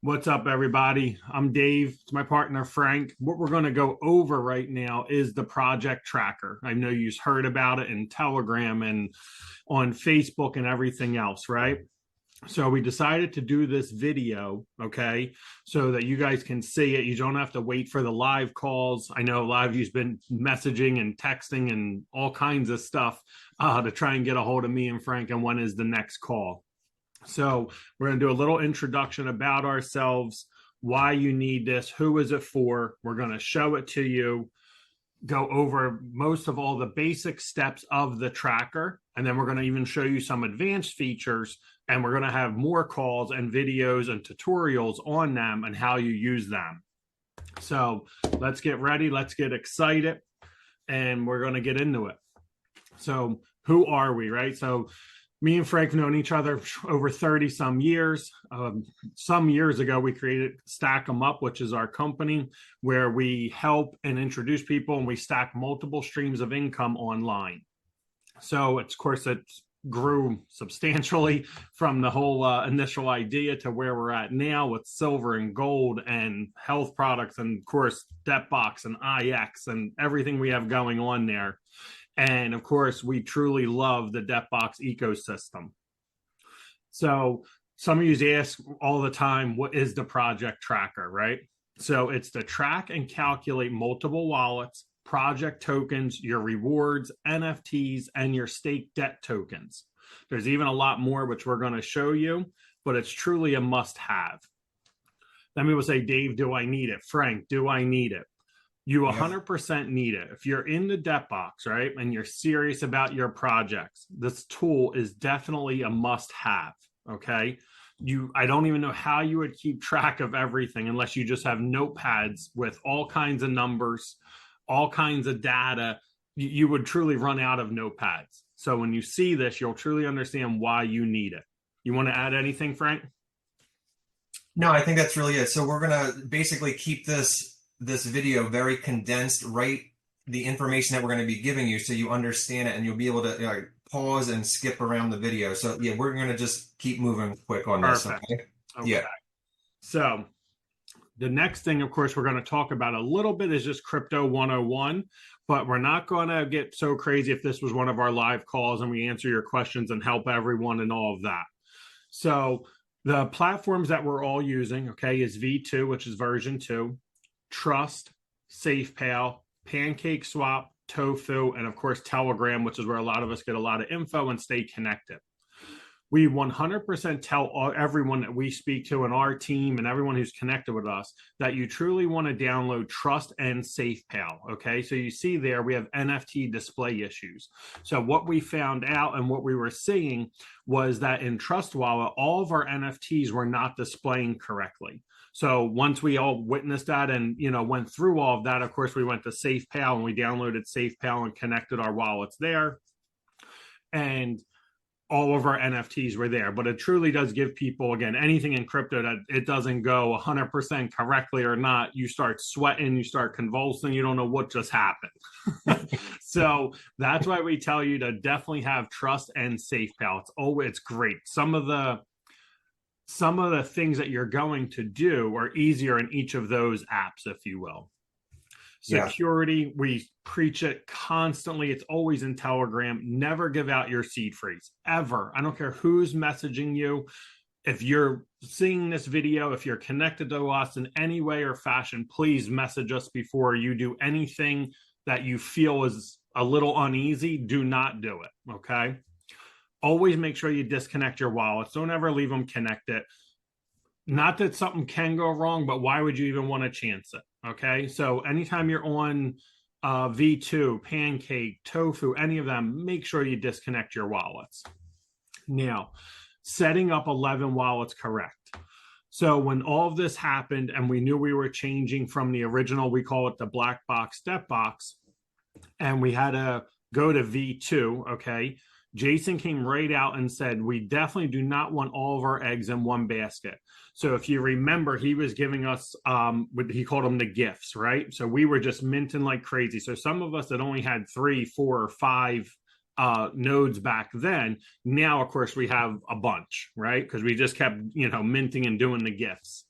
What's up, everybody? I'm Dave. It's my partner, Frank. What we're going to go over right now is the project tracker. I know you've heard about it in Telegram and on Facebook and everything else, right? So we decided to do this video, okay, so that you guys can see it. You don't have to wait for the live calls. I know a lot of you've been messaging and texting and all kinds of stuff to try and get a hold of me and Frank and when is the next call. So we're going to do a little introduction about ourselves, why you need this, who is it for. We're going to show it to you, go over most of all the basic steps of the tracker, and then we're going to even show you some advanced features, and we're going to have more calls and videos and tutorials on them and how you use them. So let's get ready, let's get excited, and we're going to get into it. So who are we, right? So me and Frank have known each other over 30 some years. Some years ago, we created Stack 'em Up, which is our company where we help and introduce people and we stack multiple streams of income online. So it's, of course, it grew substantially from the whole initial idea to where we're at now with silver and gold and health products and, of course, Debtbox and IX and everything we have going on there. And of course, we truly love the Debtbox ecosystem. So some of you ask all the time, what is the project tracker, right? So it's to track and calculate multiple wallets, project tokens, your rewards, NFTs, and your stake debt tokens. There's even a lot more, which we're going to show you, but it's truly a must-have. Then people say, Dave, do I need it? Frank, do I need it? You 100% need it. If you're in the Debtbox, right, and you're serious about your projects, this tool is definitely a must-have, okay? I don't even know how you would keep track of everything unless you just have notepads with all kinds of numbers, all kinds of data. You would truly run out of notepads. So when you see this, you'll truly understand why you need it. You want to add anything, Frank? No, I think that's really it. So we're going to basically keep this video very condensed, right? The information that we're going to be giving you so you understand it and you'll be able to pause and skip around the video. So yeah, we're going to just keep moving quick on this. Perfect. Okay? Yeah. So the next thing, of course, we're going to talk about a little bit is just crypto 101, but we're not going to get so crazy if this was one of our live calls and we answer your questions and help everyone and all of that. So the platforms that we're all using, okay, is V2, which is version 2. Trust, SafePal, PancakeSwap, Tofu, and of course Telegram, which is where a lot of us get a lot of info and stay connected. We 100% tell everyone that we speak to in our team and everyone who's connected with us that you truly want to download Trust and SafePal, okay? So you see there we have NFT display issues. So what we found out and what we were seeing was that in Trust Wallet, all of our NFTs were not displaying correctly. So once we all witnessed that and, went through all of that, of course, we went to SafePal and we downloaded SafePal and connected our wallets there. And all of our NFTs were there. But it truly does give people, again, anything in crypto that it doesn't go 100% correctly or not, you start sweating, you start convulsing, you don't know what just happened. So that's why we tell you to definitely have Trust and SafePal. It's great. Some of the things that you're going to do are easier in each of those apps, if you will. Security, we preach it constantly. It's always in Telegram. Never give out your seed phrase, ever. I don't care who's messaging you. If you're seeing this video, if you're connected to us in any way or fashion, please message us before you do anything that you feel is a little uneasy. Do not do it, okay? Always make sure you disconnect your wallets. Don't ever leave them connected. Not that something can go wrong, but why would you even want to chance it? Okay, so anytime you're on V2, Pancake, Tofu, any of them, make sure you disconnect your wallets. Now, setting up 11 wallets correct. So when all of this happened and we knew we were changing from the original, we call it the black box, Debtbox, and we had to go to V2, okay, Jason came right out and said, we definitely do not want all of our eggs in one basket. So if you remember, he was giving us, he called them the gifts, right? So we were just minting like crazy. So some of us that only had 3, 4, or 5 nodes back then, now, of course, we have a bunch, right? Because we just kept, minting and doing the gifts.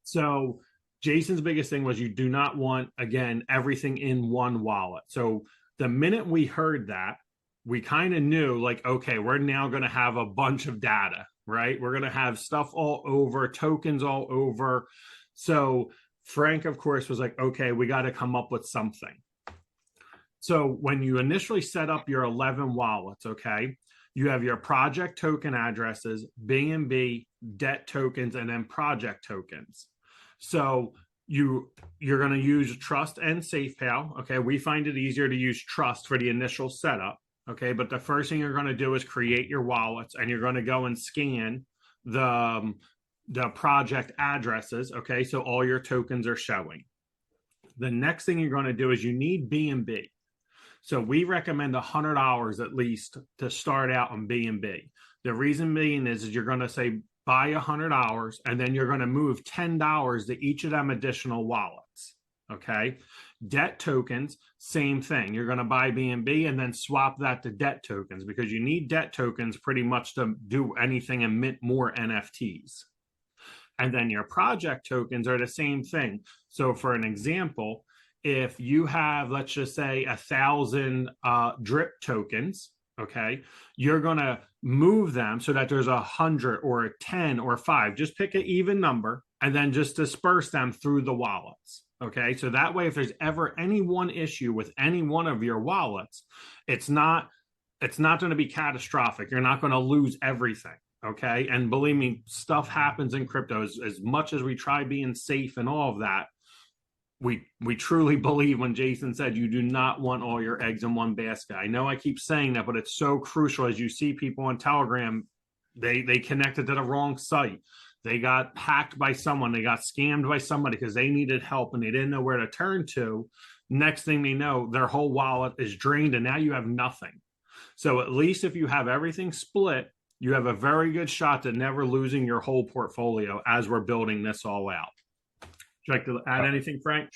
So Jason's biggest thing was you do not want, again, everything in one wallet. So the minute we heard that, we kind of knew like, okay, we're now going to have a bunch of data, right? We're going to have stuff all over, tokens all over. So Frank, of course, was like, okay, we got to come up with something. So when you initially set up your 11 wallets, okay, you have your project token addresses, BNB, debt tokens, and then project tokens. So you're going to use Trust and SafePal. Okay, we find it easier to use Trust for the initial setup. Okay, but the first thing you're going to do is create your wallets, and you're going to go and scan the project addresses. Okay, so all your tokens are showing. The next thing you're going to do is you need BNB. So we recommend $100 at least to start out on BNB. The reason being is you're going to say buy $100, and then you're going to move $10 to each of them additional wallets. Okay. Debt tokens, same thing. You're going to buy BNB and then swap that to debt tokens, because you need debt tokens pretty much to do anything and mint more NFTs. And then your project tokens are the same thing. So for an example, if you have, let's just say 1,000 drip tokens, okay, you're going to move them so that there's 100 or a 10 or 5. Just pick an even number and then just disperse them through the wallets. Okay, so that way, if there's ever any one issue with any one of your wallets, it's not going to be catastrophic. You're not going to lose everything. Okay, and believe me, stuff happens in crypto. As much as we try being safe and all of that, we truly believe when Jason said you do not want all your eggs in one basket. I know I keep saying that, but it's so crucial. As you see people on Telegram, they connected to the wrong site. They got hacked by someone. They got scammed by somebody because they needed help and they didn't know where to turn to. Next thing they know, their whole wallet is drained and now you have nothing. So at least if you have everything split, you have a very good shot at never losing your whole portfolio as we're building this all out. Would you like to add anything, Frank?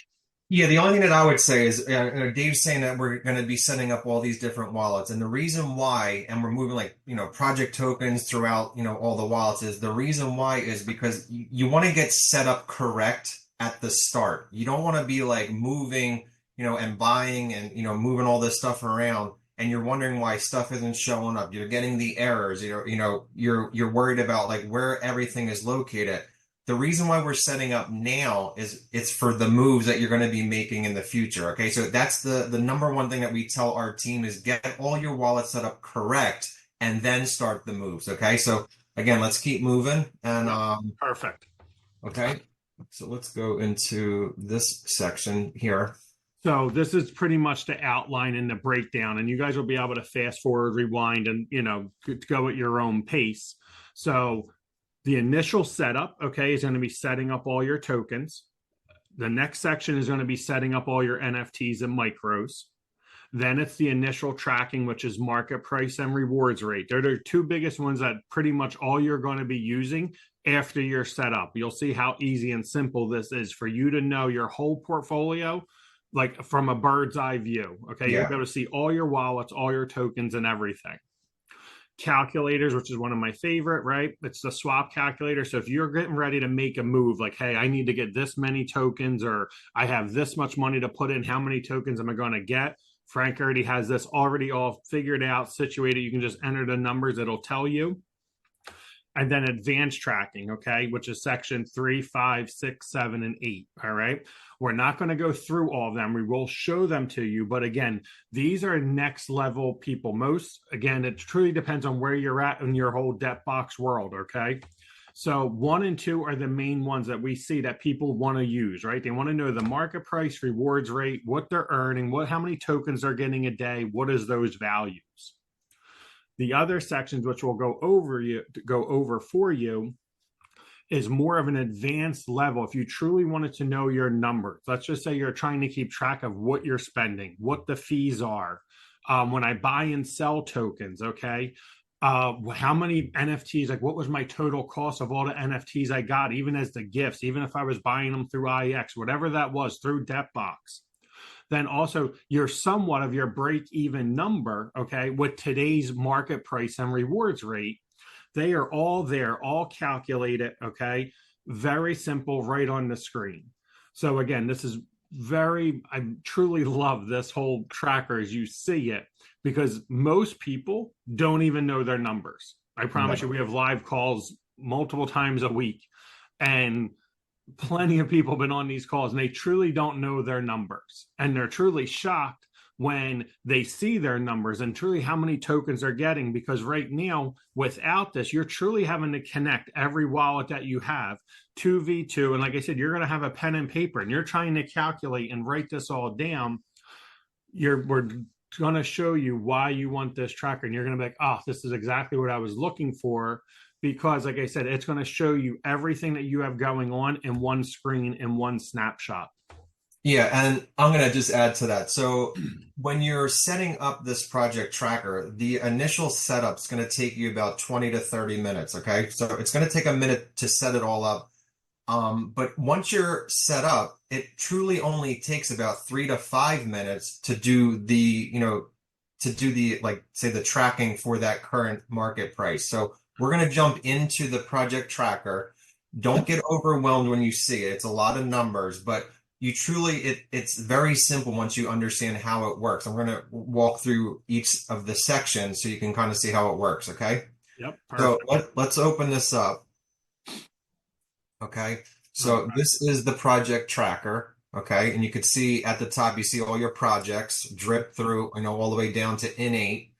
Yeah, the only thing that I would say is Dave's saying that we're going to be setting up all these different wallets. And the reason why, and we're moving like, project tokens throughout, all the wallets, is the reason why is because you want to get set up correct at the start. You don't want to be like moving, and buying and, moving all this stuff around. And you're wondering why stuff isn't showing up. You're getting the errors. You're worried about like where everything is located. The reason why we're setting up now is it's for the moves that you're going to be making in the future. Okay, so that's the number one thing that we tell our team is get all your wallets set up correct and then start the moves. Okay, so again, let's keep moving and Perfect. Okay, so let's go into this section here. So this is pretty much the outline and the breakdown, and you guys will be able to fast forward, rewind, and go at your own pace. So the initial setup, okay, is going to be setting up all your tokens. The next section is going to be setting up all your NFTs and micros. Then it's the initial tracking, which is market price and rewards rate. They're the two biggest ones that pretty much all you're going to be using after you're set up. You'll see how easy and simple this is for you to know your whole portfolio, like from a bird's eye view. Okay, Yeah. You'll be able to see all your wallets, all your tokens, and everything. Calculators, which is one of my favorite, right? It's the swap calculator. So if you're getting ready to make a move, like, hey, I need to get this many tokens, or I have this much money to put in, how many tokens am I going to get? Frank already has this already all figured out, situated. You can just enter the numbers, it'll tell you. And then advanced tracking, okay, which is section 3, 5, 6, 7, and 8. All right. We're not going to go through all of them. We will show them to you. But again, these are next level people. Again, it truly depends on where you're at in your whole debt box world. Okay. So 1 and 2 are the main ones that we see that people want to use, right? They want to know the market price, rewards rate, what they're earning, how many tokens they're getting a day, what is those values. The other sections, which we'll go over for you, is more of an advanced level. If you truly wanted to know your numbers, let's just say you're trying to keep track of what you're spending, what the fees are. When I buy and sell tokens, okay, how many NFTs, like what was my total cost of all the NFTs I got, even as the gifts, even if I was buying them through IX, whatever that was, through Debtbox. Then also your somewhat of your break-even number, okay, with today's market price and rewards rate. They are all there, all calculated, okay? very simple, right on the screen. So again, this is I truly love this whole tracker as you see it, because most people don't even know their numbers. I promise you, we have live calls multiple times a week, and plenty of people have been on these calls and they truly don't know their numbers, and they're truly shocked when they see their numbers and truly how many tokens they're getting, because right now without this you're truly having to connect every wallet that you have to V2, and like I said, you're going to have a pen and paper and you're trying to calculate and write this all down. We're going to show you why you want this tracker, and you're going to be like, oh, this is exactly what I was looking for, because like I said, it's going to show you everything that you have going on in one screen, in one snapshot. Yeah, and I'm going to just add to that. So when you're setting up this project tracker, the initial setup's going to take you about 20 to 30 minutes, okay? So it's going to take a minute to set it all up. But once you're set up, it truly only takes about 3 to 5 minutes to do the like, say, the tracking for that current market price. So we're going to jump into the project tracker. Don't get overwhelmed when you see it. It's a lot of numbers, but you truly, it's very simple once you understand how it works. I'm going to walk through each of the sections so you can kind of see how it works, okay? Yep, perfect. So let's open this up. Okay, so this is the project tracker, okay? And you could see at the top, you see all your projects drip through, all the way down to N8.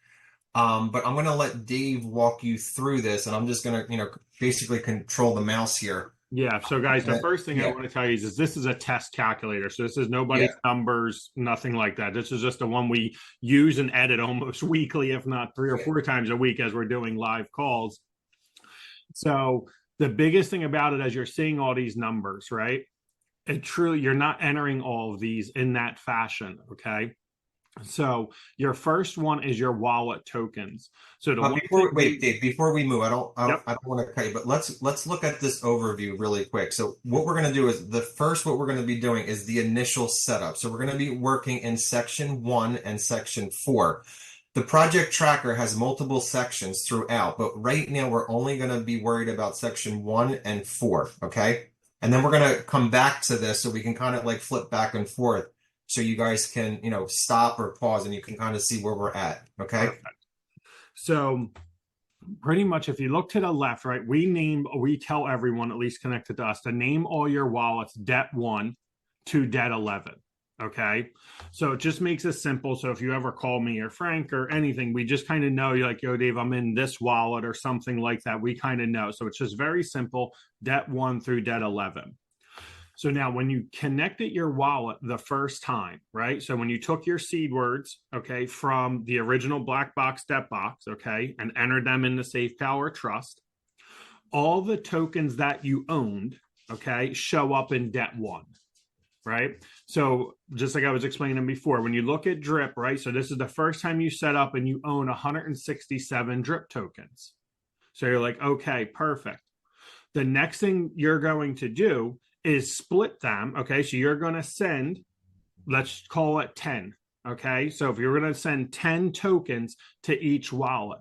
But I'm going to let Dave walk you through this, and I'm just going to, basically control the mouse here. Yeah. So guys, the first thing I want to tell you is this is a test calculator. So this is nobody's numbers, nothing like that. This is just the one we use and edit almost weekly, if not 3 or 4 times a week as we're doing live calls. So the biggest thing about it, as you're seeing all these numbers, right? It truly, you're not entering all of these in that fashion. Okay. So your first one is your wallet tokens. So Dave, before we move, I don't want to cut you, but let's look at this overview really quick. So what we're going to do is what we're going to be doing is the initial setup. So we're going to be working in section 1 and section 4. The project tracker has multiple sections throughout, but right now we're only going to be worried about section 1 and 4, okay? And then we're going to come back to this so we can kind of like flip back and forth so you guys can, stop or pause and you can kind of see where we're at, okay? Perfect. So pretty much if you look to the left, right, we tell everyone, at least connected to us, to name all your wallets det 1 to det 11. Okay, so it just makes it simple. So if you ever call me or Frank or anything, we just kind of know, you're like, yo, Dave, I'm in this wallet or something like that. We kind of know. So it's just very simple, det 1 through det 11. So now when you connected your wallet the first time, right? So when you took your seed words, okay, from the original black box det box, okay, and entered them in the Safe Power Trust, all the tokens that you owned, okay, show up in det 1. Right. So just like I was explaining before, when you look at drip, right? So this is the first time you set up and you own 167 drip tokens. So you're like, okay, perfect. The next thing you're going to do is split them. Okay. So you're going to send, let's call it 10. Okay. So if you're going to send 10 tokens to each wallet.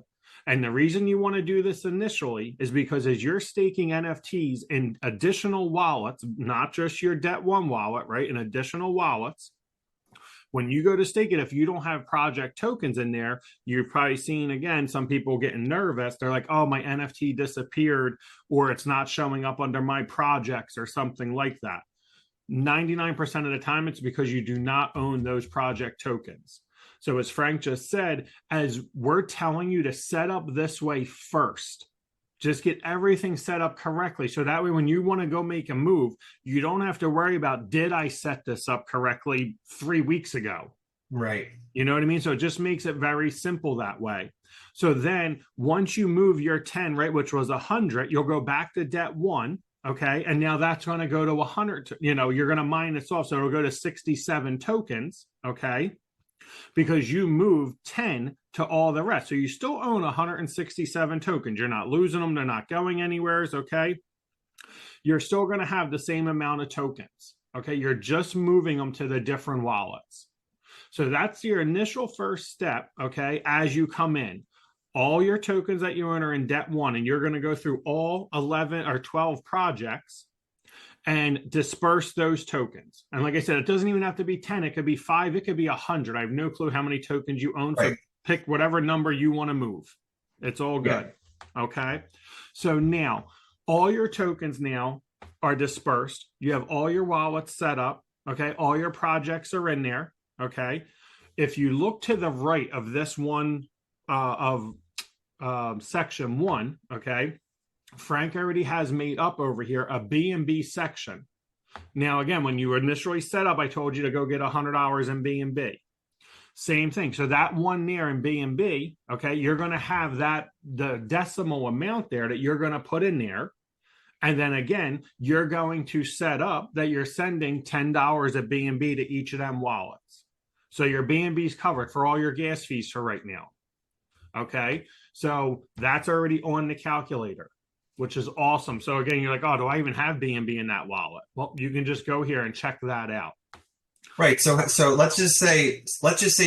And the reason you want to do this initially is because as you're staking NFTs in additional wallets, not just your det 1 wallet, right? In additional wallets, when you go to stake it, if you don't have project tokens in there, you're probably seeing, again, some people getting nervous. They're like, oh, my NFT disappeared, or it's not showing up under my projects or something like that. 99% of the time, it's because you do not own those project tokens. So as Frank just said, as we're telling you to set up this way first, just get everything set up correctly. So that way, when you want to go make a move, you don't have to worry about, did I set this up correctly 3 weeks ago? Right. You know what I mean? So it just makes it very simple that way. So then once you move your 10, right, which was 100, you'll go back to det 1. Okay. And now that's going to go to 100, you're going to minus off. So it'll go to 67 tokens. Okay. Because you moved 10 to all the rest. So you still own 167 tokens. You're not losing them. They're not going anywhere. Okay. You're still going to have the same amount of tokens. Okay. You're just moving them to the different wallets. So that's your initial first step. Okay. As you come in, all your tokens that you own are in det 1, and you're going to go through all 11 or 12 projects. and disperse those tokens. And like I said, it doesn't even have to be 10. It could be 5. It could be 100. I have no clue how many tokens you own. So Right. pick whatever number you want to move. It's all good. Yeah. Okay. So now all your tokens now are dispersed. You have all your wallets set up. Okay. All your projects are in there. Okay. If you look to the right of this one of section 1, okay, Frank already has made up over here a B&B section. Now, again, when you initially set up, I told you to go get $100 in B&B. Same thing. So that one there in B&B, okay, you're going to have that, the decimal amount there that you're going to put in there. And then again, you're going to set up that you're sending $10 at B&B to each of them wallets. So your B&B is covered for all your gas fees for right now. Okay. So that's already on the calculator, which is awesome. So again, you're like, oh, do I even have B&B in that wallet? Well, you can just go here and check that out. Right. So let's just say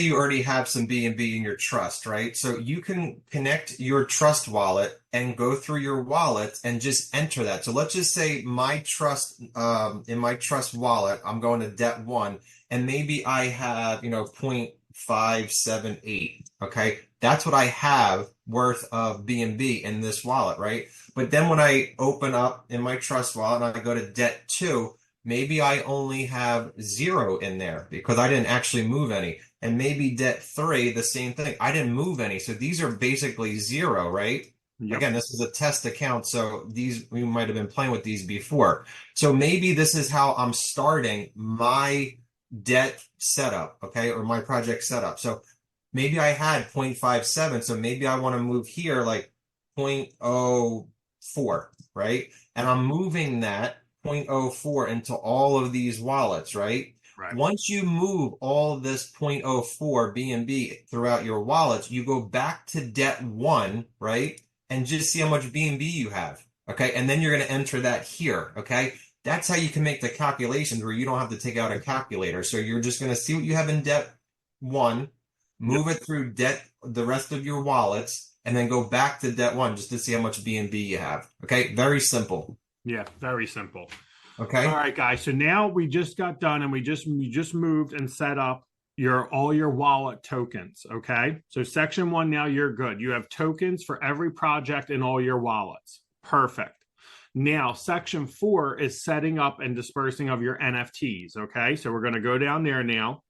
you already have some B&B in your trust, right? So you can connect your trust wallet and go through your wallet and just enter that. So let's just say my trust in my trust wallet, I'm going to debt 1, and maybe I have, 0.578. Okay. That's what I have worth of B&B in this wallet, right? But then when I open up in my trust wallet and I go to debt 2, maybe I only have 0 in there because I didn't actually move any. And maybe debt 3, the same thing. I didn't move any. So these are basically 0, right? Yep. Again, this is a test account. So we might have been playing with these before. So maybe this is how I'm starting my debt setup, okay? Or my project setup. So maybe I had 0.57. So maybe I want to move here like 0.04, right? And I'm moving that 0.04 into all of these wallets, right? Right. Once you move all this 0.04 B&B throughout your wallets, you go back to debt 1, right? And just see how much B&B you have, okay? And then you're going to enter that here, okay? That's how you can make the calculations where you don't have to take out a calculator. So you're just going to see what you have in debt 1, move it through debt, the rest of your wallets, and then go back to debt 1 just to see how much B&B you have, okay? Very simple. Yeah, very simple. Okay. All right, guys. So now we just got done and we just moved and set up all your wallet tokens. Okay. So section 1, now you're good. You have tokens for every project in all your wallets. Perfect. Now, section 4 is setting up and dispersing of your NFTs. Okay. So we're going to go down there now.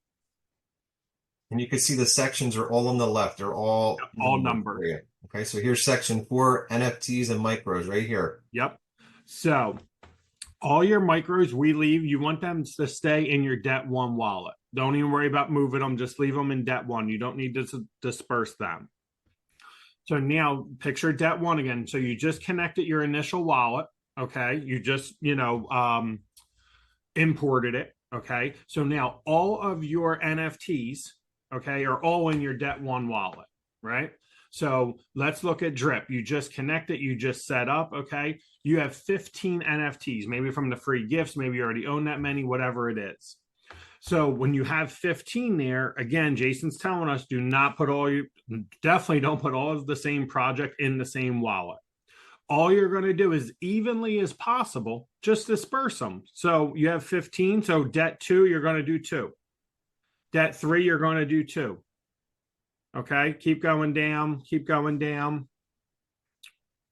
And you can see the sections are all on the left. They're all numbered. Okay. So here's section 4, NFTs and micros right here. Yep. So all your micros you want them to stay in your debt 1 wallet. Don't even worry about moving them. Just leave them in debt 1. You don't need to disperse them. So now picture debt 1 again. So you just connected your initial wallet. Okay. You just, imported it. Okay. So now all of your NFTs, okay, are all in your debt 1 wallet, right? So let's look at Drip. You just connect it. You just set up. Okay. You have 15 NFTs, maybe from the free gifts. Maybe you already own that many, whatever it is. So when you have 15 there, again, Jason's telling us definitely don't put all of the same project in the same wallet. All you're going to do is evenly as possible, just disperse them. So you have 15. So debt 2, you're going to do 2. Debt 3, you're going to do 2. Okay, keep going down,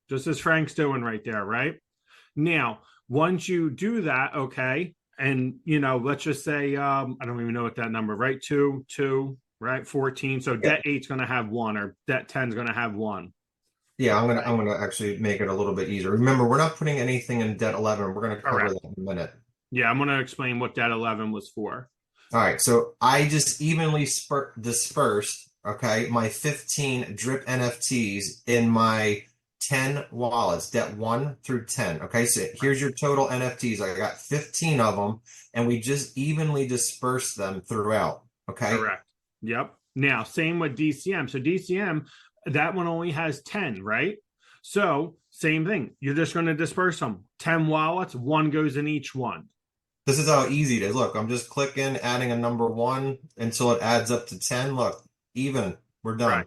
just as Frank's doing right there, right? Now, once you do that, okay, and, let's just say, I don't even know what that number, right? 2, right? 14. So debt 8's going to have 1, or debt 10's going to have 1. Yeah, I'm gonna actually make it a little bit easier. Remember, we're not putting anything in debt 11. We're going to cover that in a minute. Yeah, I'm going to explain what debt 11 was for. All right, so I just evenly dispersed, okay, my 15 Drip NFTs in my 10 wallets, debt 1 through 10. Okay, so here's your total NFTs. I got 15 of them, and we just evenly dispersed them throughout. Okay. Correct. Yep. Now, same with DCM. So DCM, that one only has 10, right? So same thing. You're just going to disperse them. 10 wallets, 1 goes in each one. This is how easy it is. Look, I'm just clicking, adding a number 1 until it adds up to 10. Look, even. We're done. Right.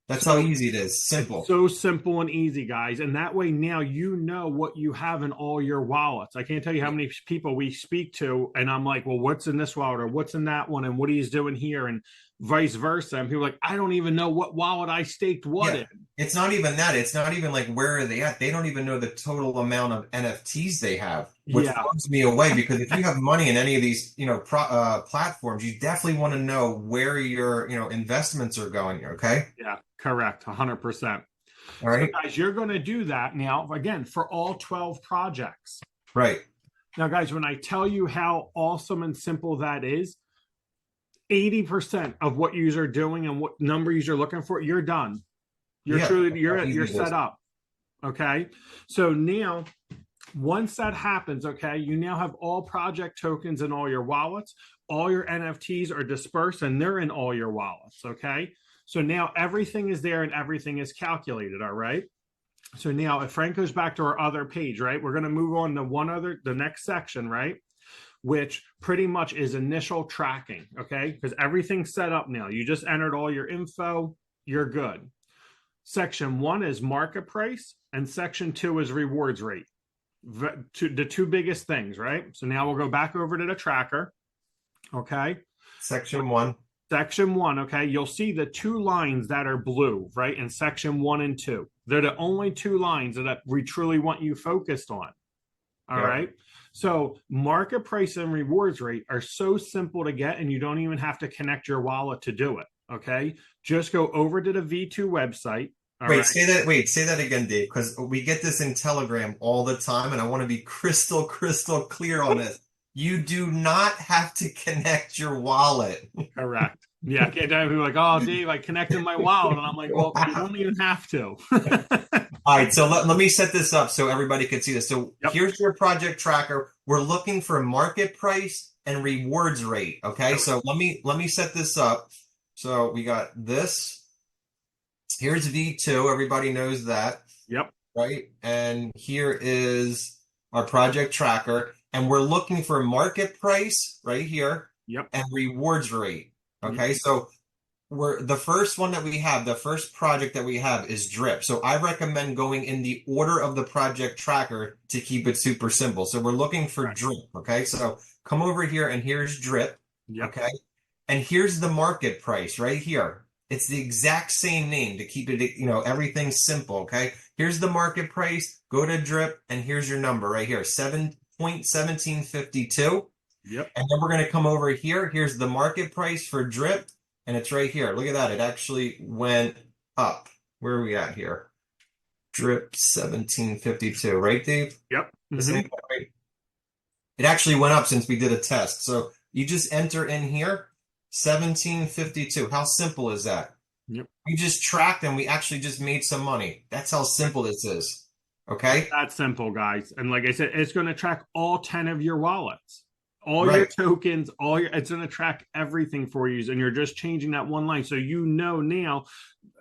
That's how So easy it is. it's Simple. so simple and easy, guys. And that way now you know what you have in all your wallets. I can't tell you how many people we speak to, and I'm like, well, what's in this wallet or what's in that one and what he's doing here and vice versa. And people are like, I don't even know what wallet I staked what Yeah. in. It's not even that. It's not even like where are they at? They don't even know the total amount of NFTs they have, which Yeah, blows me away because if you have money in any of these, platforms, you definitely want to know where your, investments are going. Okay. yeah, correct. 100%. All So, right. guys, you're going to do that now again for all 12 projects. Right. Now, guys, when I tell you how awesome and simple that is, 80% of what you're doing and what number you're looking for, you're done. You're Yeah. truly That's how easy you're it is. set up. Okay. So now once that happens, okay, you now have all project tokens in all your wallets. All your NFTs are dispersed and they're in all your wallets. Okay. So now everything is there and everything is calculated. All right. So now if Frank goes back to our other page, right, we're going to move on to the next section, right? Which pretty much is initial tracking. Okay. Because everything's set up now. You just entered all your info. You're good. Section 1 is market price, and section 2 is rewards rate. The two biggest things, right? So now we'll go back over to the tracker. Okay. Section 1. Section 1, okay. You'll see the two lines that are blue, right? In section 1 and 2. They're the only two lines that we truly want you focused on. All Yeah. right. So market price and rewards rate are so simple to get, and you don't even have to connect your wallet to do it. Okay. Just go over to the V2 website. All Wait, right. say that again, Dave, because we get this in Telegram all the time, and I want to be crystal clear on this. You do not have to connect your wallet. Correct. Yeah. I can't tell people like, oh, Dave, I connected my wallet. And I'm like, well, you don't even have to. All right, so let me set this up so everybody can see this. So Yep. here's your project tracker. We're looking for market price and rewards rate. Okay, so let me set this up. So we got this. Here's V2. Everybody knows that, Yep. right? And here is our project tracker. And we're looking for market price right here Yep. and rewards rate. Okay, so the first one that we have, the first project that we have is Drip. So I recommend going in the order of the project tracker to keep it super simple. So we're looking for Drip. Okay, so come over here and here's Drip. Yep. Okay, and here's the market price right here. It's the exact same name to keep it, everything simple. Okay, here's the market price. Go to Drip, and here's your number right here, 7.1752. Yep. And then we're going to come over here. Here's the market price for Drip. And it's right here. Look at that. It actually went up. Where are we at here? Drip 1752, right, Dave? Yep. Right? It actually went up since we did a test. So you just enter in here 1752. How simple is that? Yep. We just tracked and we actually just made some money. That's how simple this is. Okay. That's simple, guys. And like I said, it's going to track all 10 of your wallets. All Right. your tokens, it's going to track everything for you. And you're just changing that one line. So you know now,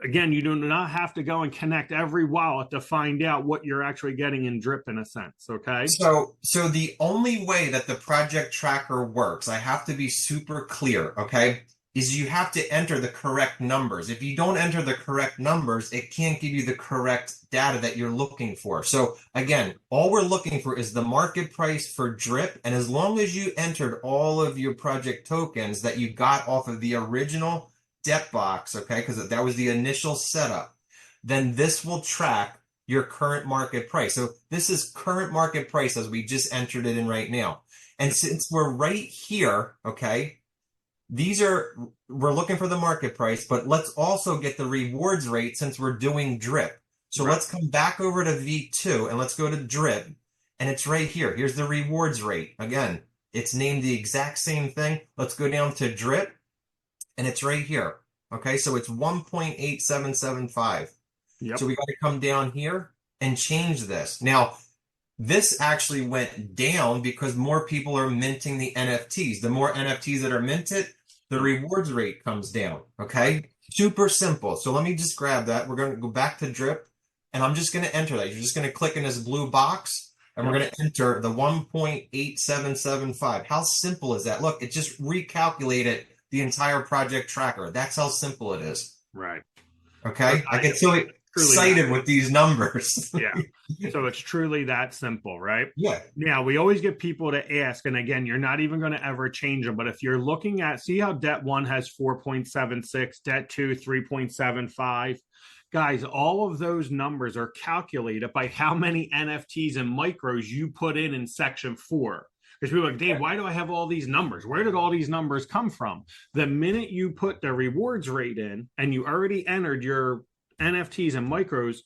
again, you do not have to go and connect every wallet to find out what you're actually getting in Drip in a sense. Okay. So the only way that the project tracker works, I have to be super clear, okay, is you have to enter the correct numbers. If you don't enter the correct numbers, it can't give you the correct data that you're looking for. So again, all we're looking for is the market price for Drip. And as long as you entered all of your project tokens that you got off of the original debt box, okay, because that was the initial setup, then this will track your current market price. So this is current market price as we just entered it in right now. And since we're right here, okay, we're looking for the market price, but let's also get the rewards rate since we're doing Drip. So let's come back over to V2 and let's go to Drip. And it's right here. Here's the rewards rate. Again, it's named the exact same thing. Let's go down to Drip and it's right here. Okay, so it's 1.8775. Yep. So we got to come down here and change this. Now, this actually went down because more people are minting the NFTs. The more NFTs that are minted, the rewards rate comes down. Okay, super simple. So let me just grab that. We're going to go back to Drip, and I'm just going to enter that. You're just going to click in this blue box, and we're going to enter the 1.8775. How simple is that? Look, it just recalculated the entire project tracker. That's how simple it is. Right. Okay, I guys, get so truly that. excited with these numbers. Yeah. So it's truly that simple, right? Yeah. Now, we always get people to ask, and again, you're not even going to ever change them. But if you're looking at, see how debt one has 4.76, debt two, 3.75. Guys, all of those numbers are calculated by how many NFTs and micros you put in section four. Because people are like, Dave, why do I have all these numbers? Where did all these numbers come from? The minute you put the rewards rate in and you already entered your NFTs and micros,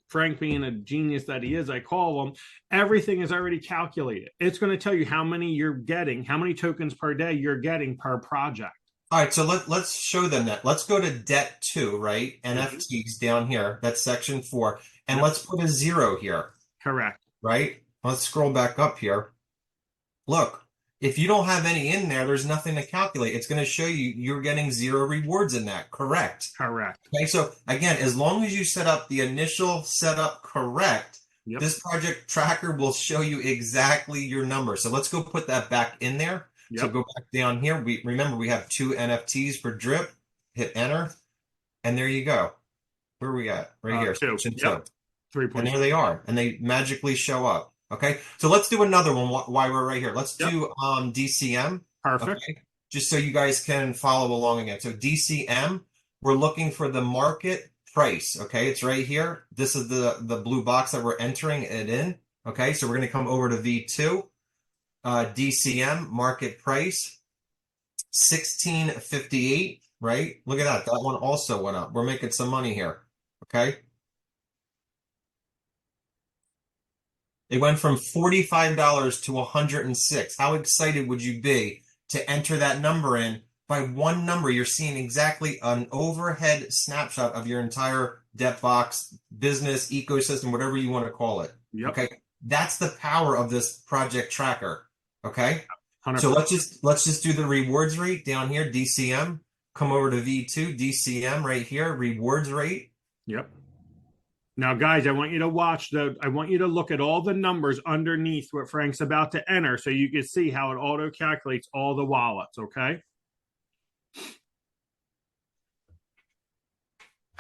Frank being a genius that he is, I call him, everything is already calculated. It's going to tell you how many you're getting, how many tokens per day you're getting per project. All right, so let's show them that. Let's go to debt two, right? NFTs down here. That's section four. And let's put a 0 here. Correct. Right? Let's scroll back up here. Look, if you don't have any in there, there's nothing to calculate. It's going to show you you're getting 0 rewards in that. Correct. Correct. Okay, so again, as long as you set up the initial setup correct, this project tracker will show you exactly your number. So let's go put that back in there. So go back down here. Remember we have 2 NFTs per drip. Hit enter, and there you go. Where are we at? Right here. 2. Two. 3. And there they are, and they magically show up. Okay, so let's do another one while we're right here. Let's do DCM. Perfect. Okay? Just so you guys can follow along again. So DCM, we're looking for the market price. Okay, it's right here. This is the blue box that we're entering it in. Okay, so we're going to come over to V2. DCM market price 1658, right? Look at that. That one also went up. We're making some money here. Okay. It went from $45 to $106. How excited would you be to enter that number in? By one number, you're seeing exactly an overhead snapshot of your entire debt box, business, ecosystem, whatever you want to call it. Okay. That's the power of this project tracker. Okay. 100%. So let's just do the rewards rate down here, DCM. Come over to V2, DCM right here, rewards rate. Yep. Now, guys, I want you to watch I want you to look at all the numbers underneath what Frank's about to enter so you can see how it auto calculates all the wallets, okay?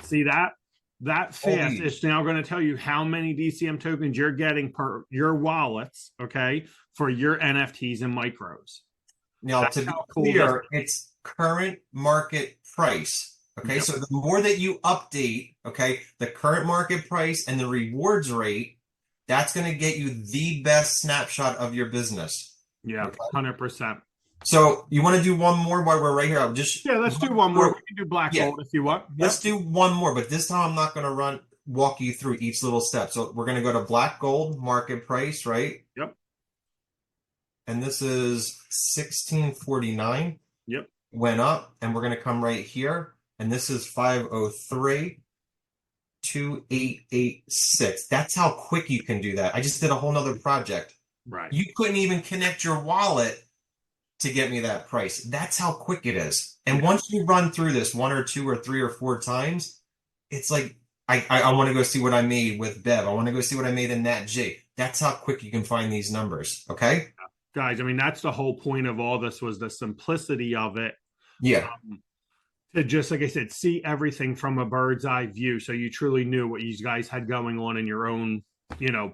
See that? That fast is now going to tell you how many DCM tokens you're getting per your wallets, okay, for your NFTs and micros. Now, to be clear, it's current market price. Okay, so the more that you update, okay, the current market price and the rewards rate, that's going to get you the best snapshot of your business. Yeah, 100%. So you want to do one more while we're right here? Let's do one more. We can do black gold if you want. Let's do one more, but this time I'm not going to walk you through each little step. So we're going to go to black gold market price, right? Yep. And this is 1649. Yep. Went up, and we're going to come right here, and this is 503. 2886. That's how quick you can do that. I just did a whole nother project. Right. You couldn't even connect your wallet to get me that price. That's how quick it is. And once you run through this 1 or 2 or 3 or 4 times, it's like, I want to go see what I made with Bev. I want to go see what I made in Nat G. That's how quick you can find these numbers. Okay. Guys, I mean, that's the whole point of all this, was the simplicity of it. Yeah. To just, like I said, see everything from a bird's eye view. So you truly knew what you guys had going on in your own,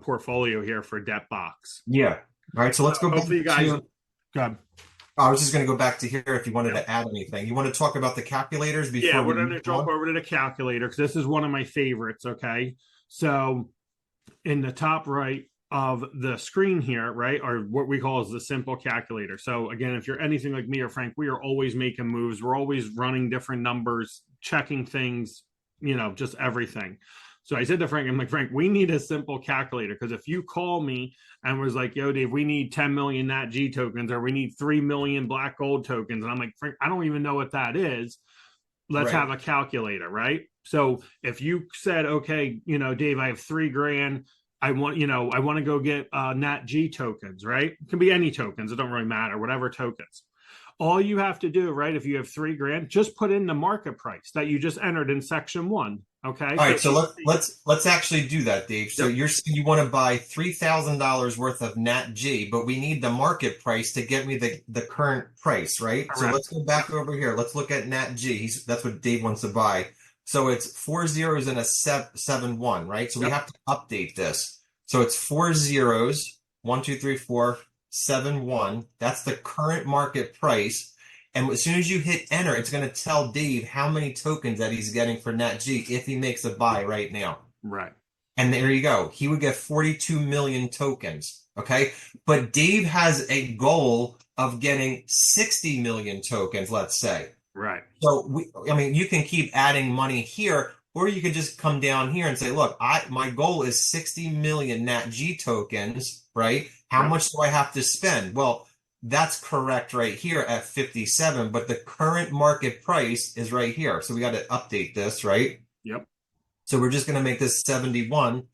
portfolio here for Debtbox. Yeah. All right. So let's go back to you guys. Good. I was just going to go back to here if you wanted to add anything. You want to talk about the calculators before we're going to jump over to the calculator because this is one of my favorites, okay? So in the top right of the screen here, right, are what we call is the simple calculator. So again, if you're anything like me or Frank, we are always making moves. We're always running different numbers, checking things, just everything. So I said to Frank, I'm like, Frank, we need a simple calculator, because if you call me and was like, yo, Dave, we need 10 million Nat G tokens, or we need 3 million black gold tokens. And I'm like, Frank, I don't even know what that is. Let's have a calculator, right? So if you said, okay, Dave, I have $3,000. I want to go get Nat G tokens, right? It can be any tokens. It don't really matter, whatever tokens. All you have to do, right, if you have $3,000, just put in the market price that you just entered in section 1. Okay. All right. So let's actually do that, Dave. So you want to buy $3,000 worth of Nat G, but we need the market price to get me the current price, right? Correct. So let's go back over here. Let's look at Nat G. That's what Dave wants to buy. So it's 4 zeros and a 7 1, right? So we Yep. have to update this. So it's 4 zeros, 1 2 3 4 7 1. That's the current market price. And as soon as you hit enter, it's going to tell Dave how many tokens that he's getting for NatG if he makes a buy right now. Right. And there you go. He would get 42 million tokens. Okay. But Dave has a goal of getting 60 million tokens, let's say. Right. So I mean, you can keep adding money here, or you can just come down here and say, look, my goal is 60 million NatG tokens, right? How Yep. much do I have to spend? Well, that's correct right here at 57, but the current market price is right here. So we got to update this, right? Yep. So we're just going to make this 71.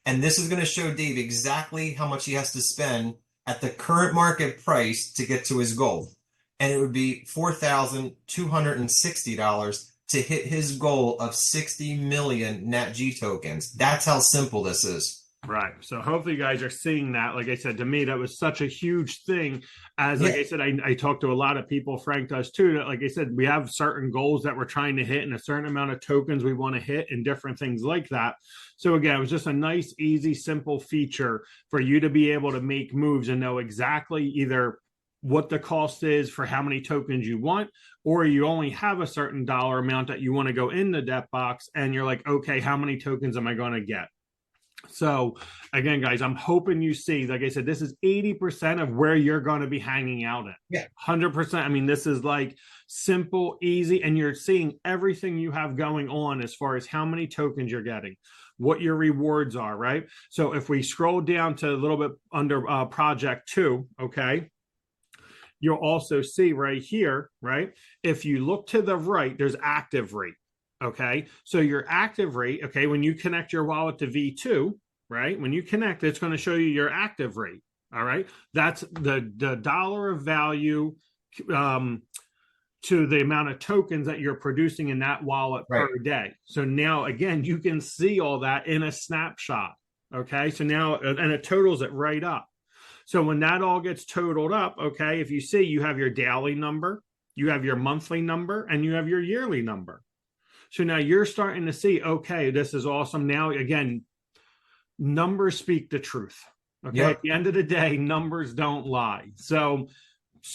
And this is going to show Dave exactly how much he has to spend at the current market price to get to his goal. And it would be $4,260 to hit his goal of 60 million NatG tokens. That's how simple this is. Right. So hopefully you guys are seeing that. Like I said, to me, that was such a huge thing. As like Yeah. I said, I talked to a lot of people, Frank does too, that like I said, we have certain goals that we're trying to hit and a certain amount of tokens we want to hit and different things like that. So again, it was just a nice, easy, simple feature for you to be able to make moves and know exactly either what the cost is for how many tokens you want, or you only have a certain dollar amount that you want to go in the debt box and you're like, okay, how many tokens am I going to get? So again, guys, I'm hoping you see, like I said, this is 80% of where you're going to be hanging out at. Yeah. 100%. I mean, this is like simple, easy, and you're seeing everything you have going on as far as how many tokens you're getting, what your rewards are, right? So if we scroll down to a little bit under project 2, okay, you'll also see right here, right? If you look to the right, there's active rate. Okay. So your active rate, okay, when you connect your wallet to V2, right? When you connect, it's going to show you your active rate. All right. That's the dollar of value to the amount of tokens that you're producing in that wallet Right. per day. So now, again, you can see all that in a snapshot. Okay. So now, and it totals it right up. So when that all gets totaled up, okay, if you see you have your daily number, you have your monthly number, and you have your yearly number. So now you're starting to see, okay, this is awesome. Now, again, numbers speak the truth. Okay. Yep. At the end of the day, numbers don't lie. So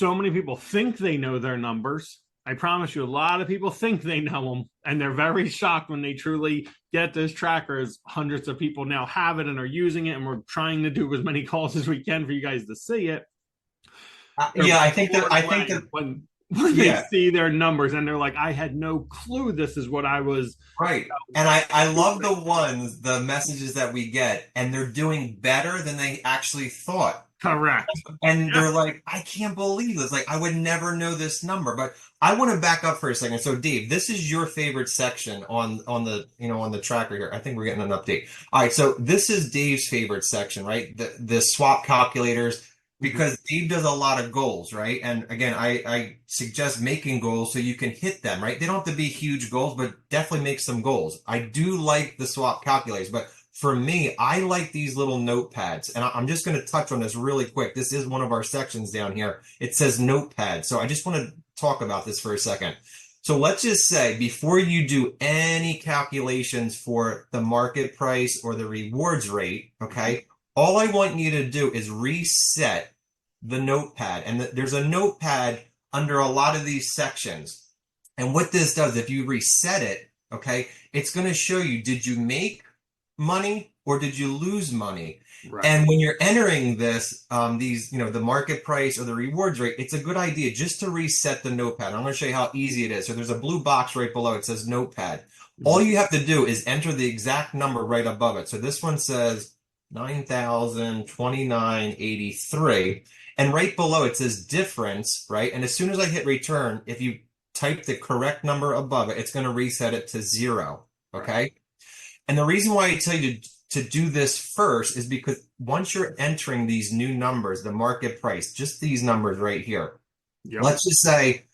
many people think they know their numbers. I promise you, a lot of people think they know them, and they're very shocked when they truly get this tracker. As hundreds of people now have it and are using it, and we're trying to do as many calls as we can for you guys to see it. Yeah, I think that when they yeah. see their numbers and they're like, I had no clue this is what I was. Right. And I love the messages that we get, and they're doing better than they actually thought. Correct. And Yeah. they're like, I can't believe this. Like, I would never know this number. But I want to back up for a second. So, Dave, this is your favorite section on the on the tracker here. I think we're getting an update. All right, so this is Dave's favorite section, right? The swap calculators, because Dave does a lot of goals, right? And again, I suggest making goals so you can hit them, right? They don't have to be huge goals, but definitely make some goals. I do like the swap calculators, but for me, I like these little notepads, and I'm just going to touch on this really quick. This is one of our sections down here. It says notepad. So I just want to talk about this for a second. So let's just say before you do any calculations for the market price or the rewards rate, okay, all I want you to do is reset the notepad. And there's a notepad under a lot of these sections. And what this does, if you reset it, okay, it's going to show you, did you make money or did you lose money? Right. And when you're entering this, the market price or the rewards rate, it's a good idea just to reset the notepad. I'm going to show you how easy it is. So there's a blue box right below. It says notepad. All you have to do is enter the exact number right above it. So this one says 9,029.83. And right below it says difference, right? And as soon as I hit return, if you type the correct number above it, it's going to reset it to 0. Okay. Right. And the reason why I tell you to do this first is because once you're entering these new numbers, the market price, just these numbers right here, let's just say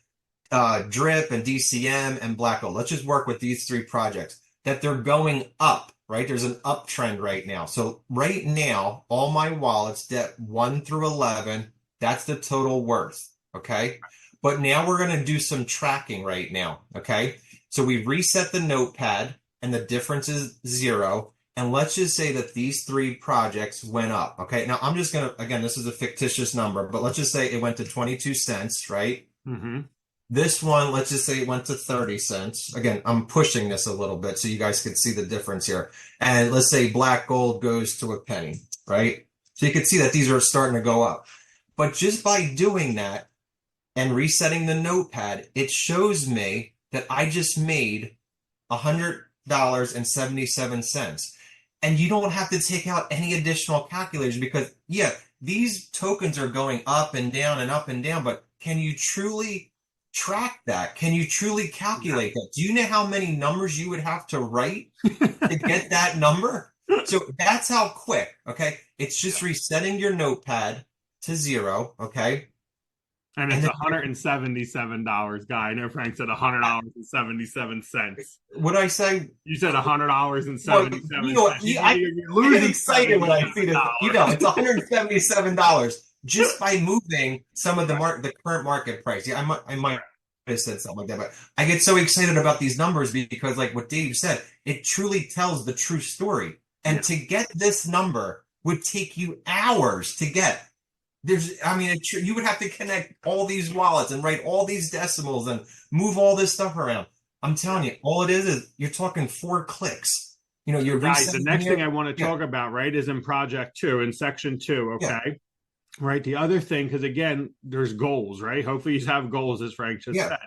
DRIP and DCM and Black Gold, let's just work with these 3 projects, that they're going up, right? There's an uptrend right now. So right now, all my wallets, debt 1 through 11, that's the total worth, okay? But now we're going to do some tracking right now, okay? So we reset the notepad and the difference is 0. And let's just say that these 3 projects went up. Okay. Now I'm just going to, again, this is a fictitious number, but let's just say it went to 22 cents, right? Mm-hmm. This one, let's just say it went to 30 cents. Again, I'm pushing this a little bit so you guys can see the difference here. And let's say black gold goes to a penny, right? So you can see that these are starting to go up. But just by doing that and resetting the notepad, it shows me that I just made $100.77. And you don't have to take out any additional calculators because, yeah, these tokens are going up and down and up and down, but can you truly track that? Can you truly calculate that? Do you know how many numbers you would have to write to get that number? So that's how quick, okay? It's just resetting your notepad to 0, okay? And it's $177, guy. I know Frank said $100.77. What did I say? You said $100.77. You know what? I get excited when I see this. You know, it's $177 just by moving some of the current market price. Yeah, I might have said something like that, but I get so excited about these numbers because, like what Dave said, it truly tells the true story. And to get this number would take you hours to get. You would have to connect all these wallets and write all these decimals and move all this stuff around. I'm telling you, all it is you're talking 4 clicks. You know, you're guys. The next thing I want to talk about, right, is in project 2, in section 2. Okay. Yeah. Right. The other thing, because again, there's goals, right? Hopefully you have goals, as Frank just said.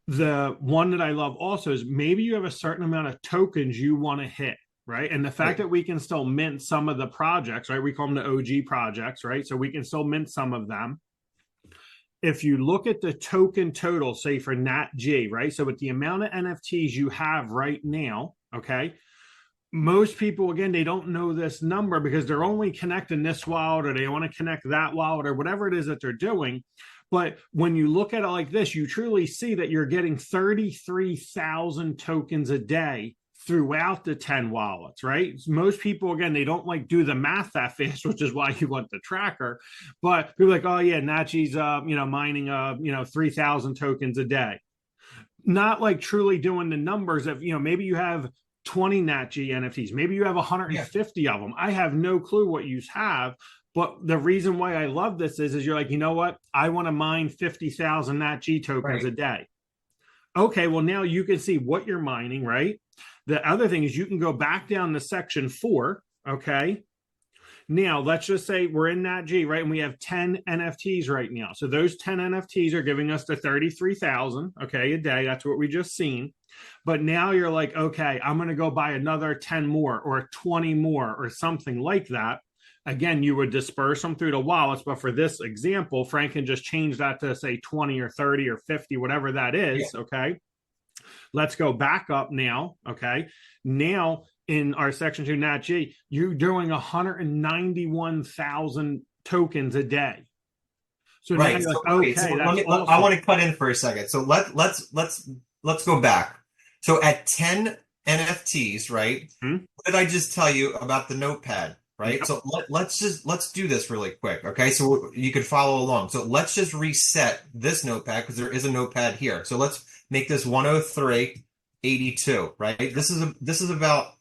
The one that I love also is maybe you have a certain amount of tokens you want to hit. Right. And the fact that we can still mint some of the projects, right? We call them the OG projects, right? So we can still mint some of them. If you look at the token total, say for NatG, right? So with the amount of NFTs you have right now, okay, most people, again, they don't know this number because they're only connecting this wallet or they want to connect that wallet or whatever it is that they're doing. But when you look at it like this, you truly see that you're getting 33,000 tokens a day throughout the 10 wallets, right? Most people, again, they don't like do the math that fast, which is why you want the tracker. But people are like, oh yeah, Nachi's mining 3,000 tokens a day. Not like truly doing the numbers of, maybe you have 20 Nachi NFTs, maybe you have 150 of them. I have no clue what you have. But the reason why I love this is you're like, you know what? I want to mine 50,000 Nachi tokens a day. Okay, well now you can see what you're mining, right? The other thing is you can go back down to section 4, okay? Now, let's just say we're in NatG, right? And we have 10 NFTs right now. So those 10 NFTs are giving us the 33,000, okay, a day. That's what we just seen. But now you're like, okay, I'm going to go buy another 10 more or 20 more or something like that. Again, you would disperse them through the wallets. But for this example, Frank can just change that to say 20 or 30 or 50, whatever that is, okay? Let's go back up now, okay? Now, in our section 2 NatG, you're doing 191,000 tokens a day. So right. Now so, like, okay, awesome. I want to cut in for a second. So let's go back. So at 10 NFTs, right? What did I just tell you about the notepad? Right. Yep. So let's do this really quick. Okay. So you could follow along. So let's just reset this notepad because there is a notepad here. So let's make this 103.82, right? This is about,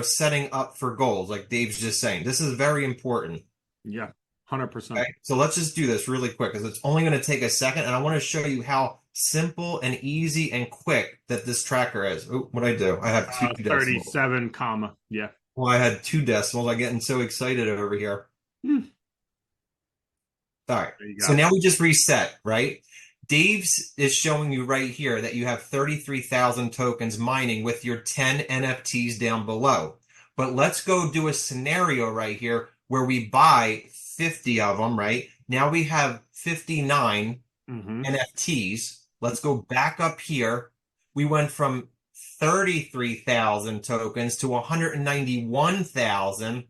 setting up for goals, like Dave's just saying. This is very important. Yeah, 100%. Okay? So let's just do this really quick because it's only going to take a second, and I want to show you how simple and easy and quick that this tracker is. Oh, what'd I do? I have 2 decimals. 37 comma. Yeah. Well, I had 2 decimals. I'm getting so excited over here. All right. So now we just reset, right? Dave's is showing you right here that you have 33,000 tokens mining with your 10 NFTs down below. But let's go do a scenario right here where we buy 50 of them, right? Now we have 59 NFTs. Let's go back up here. We went from 33,000 tokens to 191,000.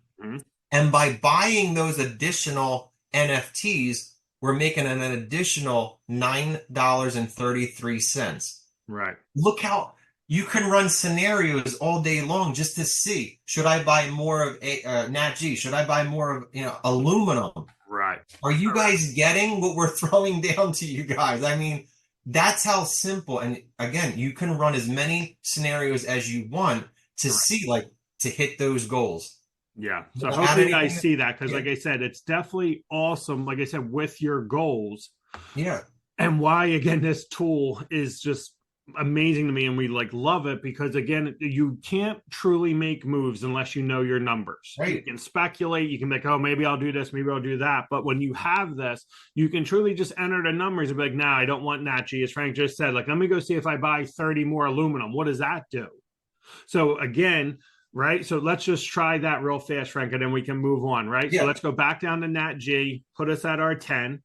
And by buying those additional NFTs, we're making an additional $9.33. Right. Look how you can run scenarios all day long just to see, should I buy more of NatG? Should I buy more of aluminum? Right. Are you guys getting what we're throwing down to you guys? I mean, That's how simple. And again, you can run as many scenarios as you want to Correct. see, like, to hit those goals. Yeah. So Wanna add hopefully you guys anything? see that because, Yeah. like I said, it's definitely awesome. Like I said, with your goals Yeah. and why, again, this tool is just amazing to me and we like love it because again you can't truly make moves unless you know your numbers. You Right. can speculate, you can be like, oh, maybe I'll do this, maybe I'll do that, but when you have this you can truly just enter the numbers and be like, nah, I don't want Nachi, as Frank just said, like, let me go see if I buy 30 more aluminum, what does that do? So again, right, so let's just try that real fast, Frank, and then we can move on, right? So Yeah. let's go back down to Nat G, put us at our 10.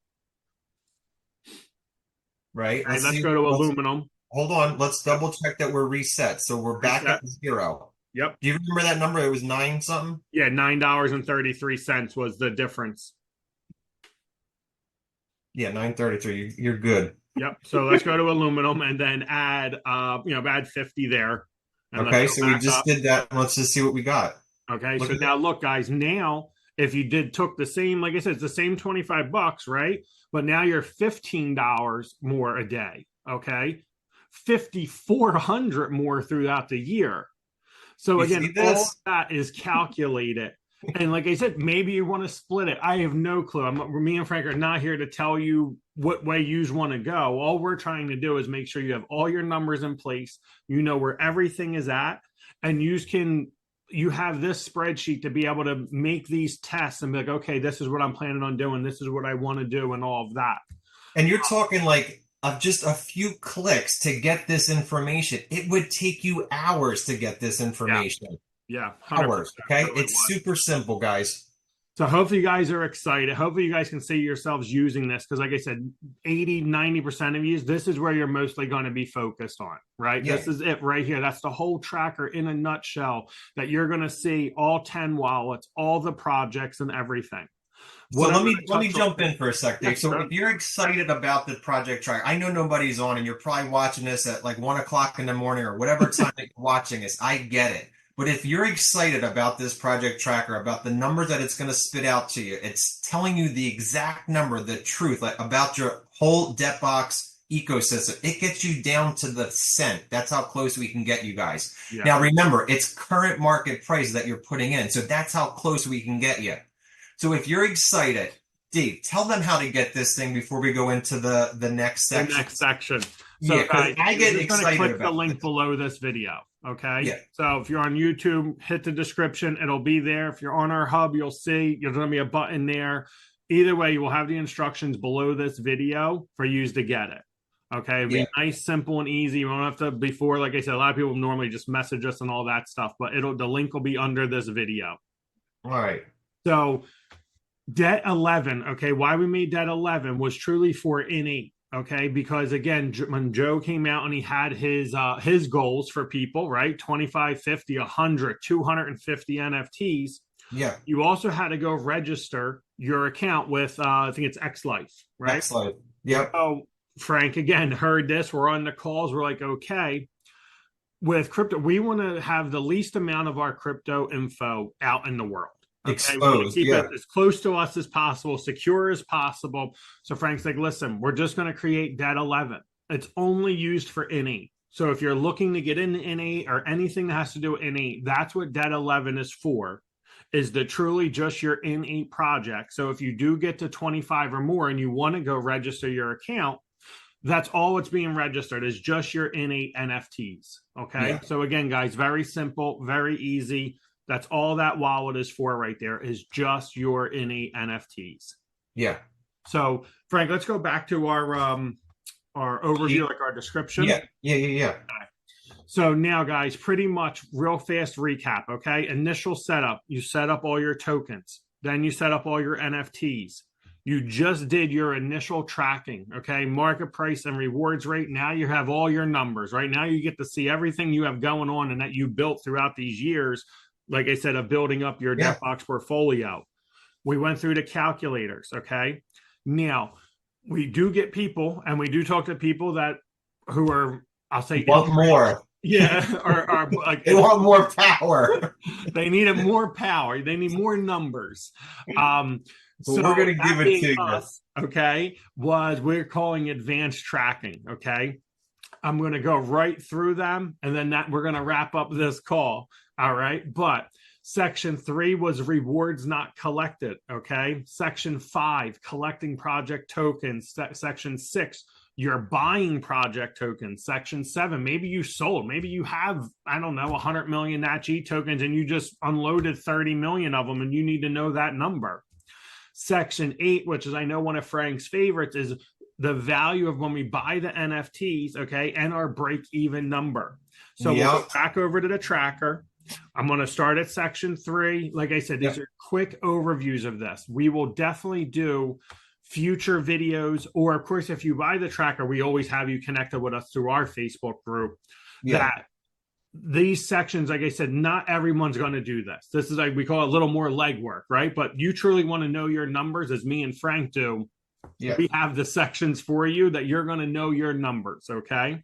Right. Okay, Let's let's see. go to aluminum. Hold on. Let's Yep. double check that we're reset. So we're back Reset. at 0. Yep. Do you remember that number? It was 9 something. Yeah, $9.33 was the difference. Yeah, 933. You're good. Yep. So let's go to aluminum and then add 50 there. And let's Okay, go so we back just up. did that. Let's just see what we got. Okay. Look So at that. now look, guys, now if you took the same, like I said, it's the same $25, right? But now you're $15 more a day. Okay. 5,400 more throughout the year. So You again, see all this? that is calculated. And like I said, maybe you want to split it. I have no clue. Me and Frank are not here to tell you what way you want to go. All we're trying to do is make sure you have all your numbers in place. You know where everything is at, and you have this spreadsheet to be able to make these tests and be like, okay, this is what I'm planning on doing. This is what I want to do, and all of that. And you're talking like of just a few clicks to get this information. It would take you hours to get this Yeah, information. yeah, 100%. Hours. Okay. Really It's was. super simple, guys. So hopefully you guys are excited. Hopefully you guys can see yourselves using this because like I said, 80-90% of you, this is where you're mostly going to be focused on, right? Yeah. This is it right here. That's the whole tracker in a nutshell that you're going to see all 10 wallets, all the projects and everything. So What I'm going to let me touch on. jump in for a sec, Yeah, Dave. So sure. if you're excited about the project track, I know nobody's on, and you're probably watching this at like 1 o'clock in the morning or whatever time that you're watching this. I get it. But if you're excited about this project tracker, about the numbers that it's going to spit out to you, it's telling you the exact number, the truth, like about your whole Debtbox ecosystem. It gets you down to the cent. That's how close we can get you guys. Yeah. Now remember, it's current market price that you're putting in. So that's how close we can get you. So if you're excited, Dave, tell them how to get this thing before we go into the next The section. next section. So Yeah, because guys, I get you're just going to excited click the about link this. below this video. Okay. Yeah. So if you're on YouTube, hit the description. It'll be there. If you're on our hub, you'll see there's going to be a button there. Either way, you will have the instructions below this video for you to get it. Okay. It'll Yeah. be nice, simple, and easy. You won't have to, before, like I said, a lot of people normally just message us and all that stuff, but the link will be under this video. All right. So debt 11, okay, why we made debt 11 was truly for innate, okay, because again, when Joe came out and he had his goals for people, right, 25, 50, 100, 250 NFTs, Yeah. you also had to go register your account with I think it's X Life, right? Next slide. Yep. So Frank again heard this, we're on the calls, we're like, okay, with crypto we want to have the least amount of our crypto info out in the world. Okay, we want to Exposed. keep Yeah. it as close to us as possible, secure as possible. So Frank's like, listen, we're just going to create debt 11. It's only used for innate. So if you're looking to get into innate or anything that has to do with innate, that's what debt 11 is for, is the truly just your innate project. So if you do get to 25 or more and you want to go register your account, that's all it's being registered is just your innate NFTs. Okay. Yeah. So again, guys, very simple, very easy. That's all that wallet is for right there, is just your innate NFTs. Yeah. So Frank, let's go back to our overview, like our description. Yeah. Yeah. Yeah. Yeah. So now, guys, pretty much real fast recap. Okay. Initial setup. You set up all your tokens. Then you set up all your NFTs. You just did your initial tracking. Okay. Market price and rewards rate. Now you have all your numbers. Right now you get to see everything you have going on and that you built throughout these years. Like I said, of building up your Debtbox portfolio. We went through the calculators. Okay. Now we do get people, and we do talk to people that who are, I'll say, Want more. yeah, or like They want more power. they need more power. They need more numbers. Well, we're So gonna that give it being to you. us, okay, was we're calling advanced tracking, okay? I'm going to go right through them and then that we're going to wrap up this call. All right. But section 3 was rewards not collected. Okay. Section 5, collecting project tokens. Section 6, you're buying project tokens. Section 7, maybe you sold, maybe you have, I don't know, 100 million NatG tokens and you just unloaded 30 million of them and you need to know that number. Section 8, which is I know one of Frank's favorites, is the value of when we buy the NFTs, okay, and our break even number. So we'll go back over to the tracker. I'm going to start at section 3. Like I said, these are quick overviews of this. We will definitely do future videos, or of course, if you buy the tracker, we always have you connected with us through our Facebook group. That these sections, like I said, not everyone's going to do this. This is like we call it a little more legwork, right? But you truly want to know your numbers, as me and Frank do. We have the sections for you that you're going to know your numbers, okay?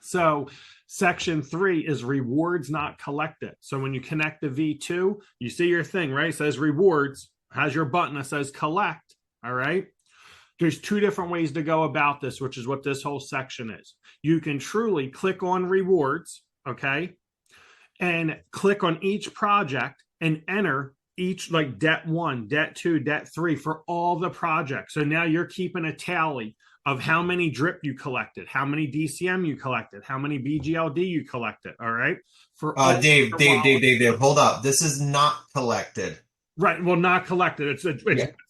So section 3 is rewards not collected. So when you connect the V2, you see your thing, right? It says rewards, has your button that says collect, all right? There's 2 different ways to go about this, which is what this whole section is. You can truly click on rewards, okay? And click on each project and enter each, like debt 1, debt 2, debt 3 for all the projects. So now you're keeping a tally of how many drip you collected, how many DCM you collected, how many BGLD you collected. All right. For Dave, hold up. This is not collected. Right. Well, not collected. It's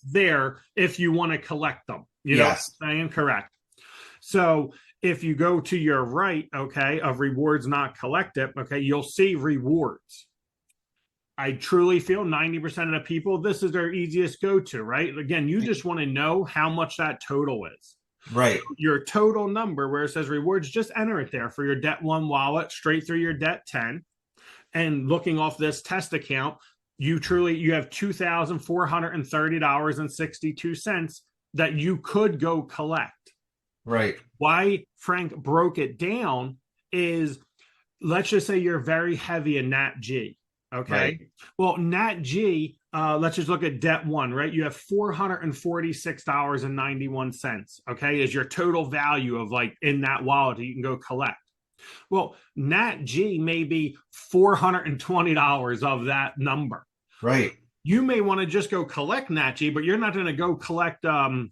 there if you want to collect them. You know what I'm saying? Correct. So if you go to your right, okay, of rewards not collected, okay, you'll see rewards. I truly feel 90% of the people, this is their easiest go-to, right? Again, you just want to know how much that total is. Right. So your total number where it says rewards, just enter it there for your debt 1 wallet, straight through your debt 10. And looking off this test account, you have $2,430.62 that you could go collect. Right. Why Frank broke it down is, let's just say you're very heavy in NatG. Okay. Right. Well, NatG, let's just look at debt 1, right? You have $446.91. Okay. Is your total value of like in that wallet that you can go collect. Well, NatG may be $420 of that number. Right. You may want to just go collect NatG, but you're not going to go collect DLG.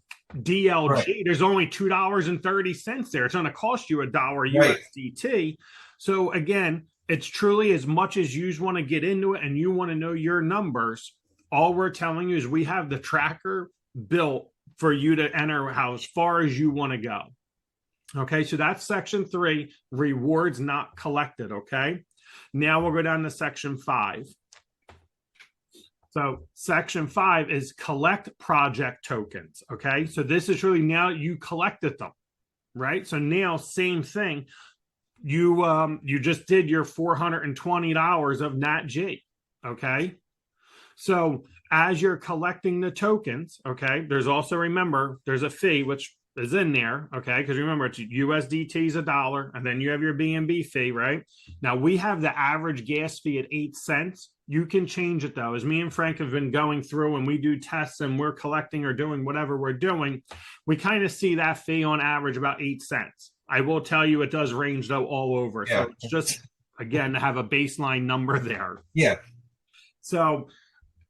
Right. There's only $2.30 there. It's going to cost you $1 USDT. So again, it's truly, as much as you want to get into it and you want to know your numbers, all we're telling you is we have the tracker built for you to enter how as far as you want to go. Okay, so that's section 3, rewards not collected. Okay, now we'll go down to section 5. So section 5 is collect project tokens. Okay, so this is really now you collected them, right? So now same thing. You just did your $420 of NatG, okay? So as you're collecting the tokens, okay, there's also, remember, there's a fee, which is in there, okay? Because remember, it's USDT is $1, and then you have your BNB fee, right? Now, we have the average gas fee at 8 cents. You can change it, though. As me and Frank have been going through and we do tests and we're collecting or doing whatever we're doing, we kind of see that fee on average about 8 cents. I will tell you it does range, though, all over. Yeah. So it's just, again, to have a baseline number there. Yeah. So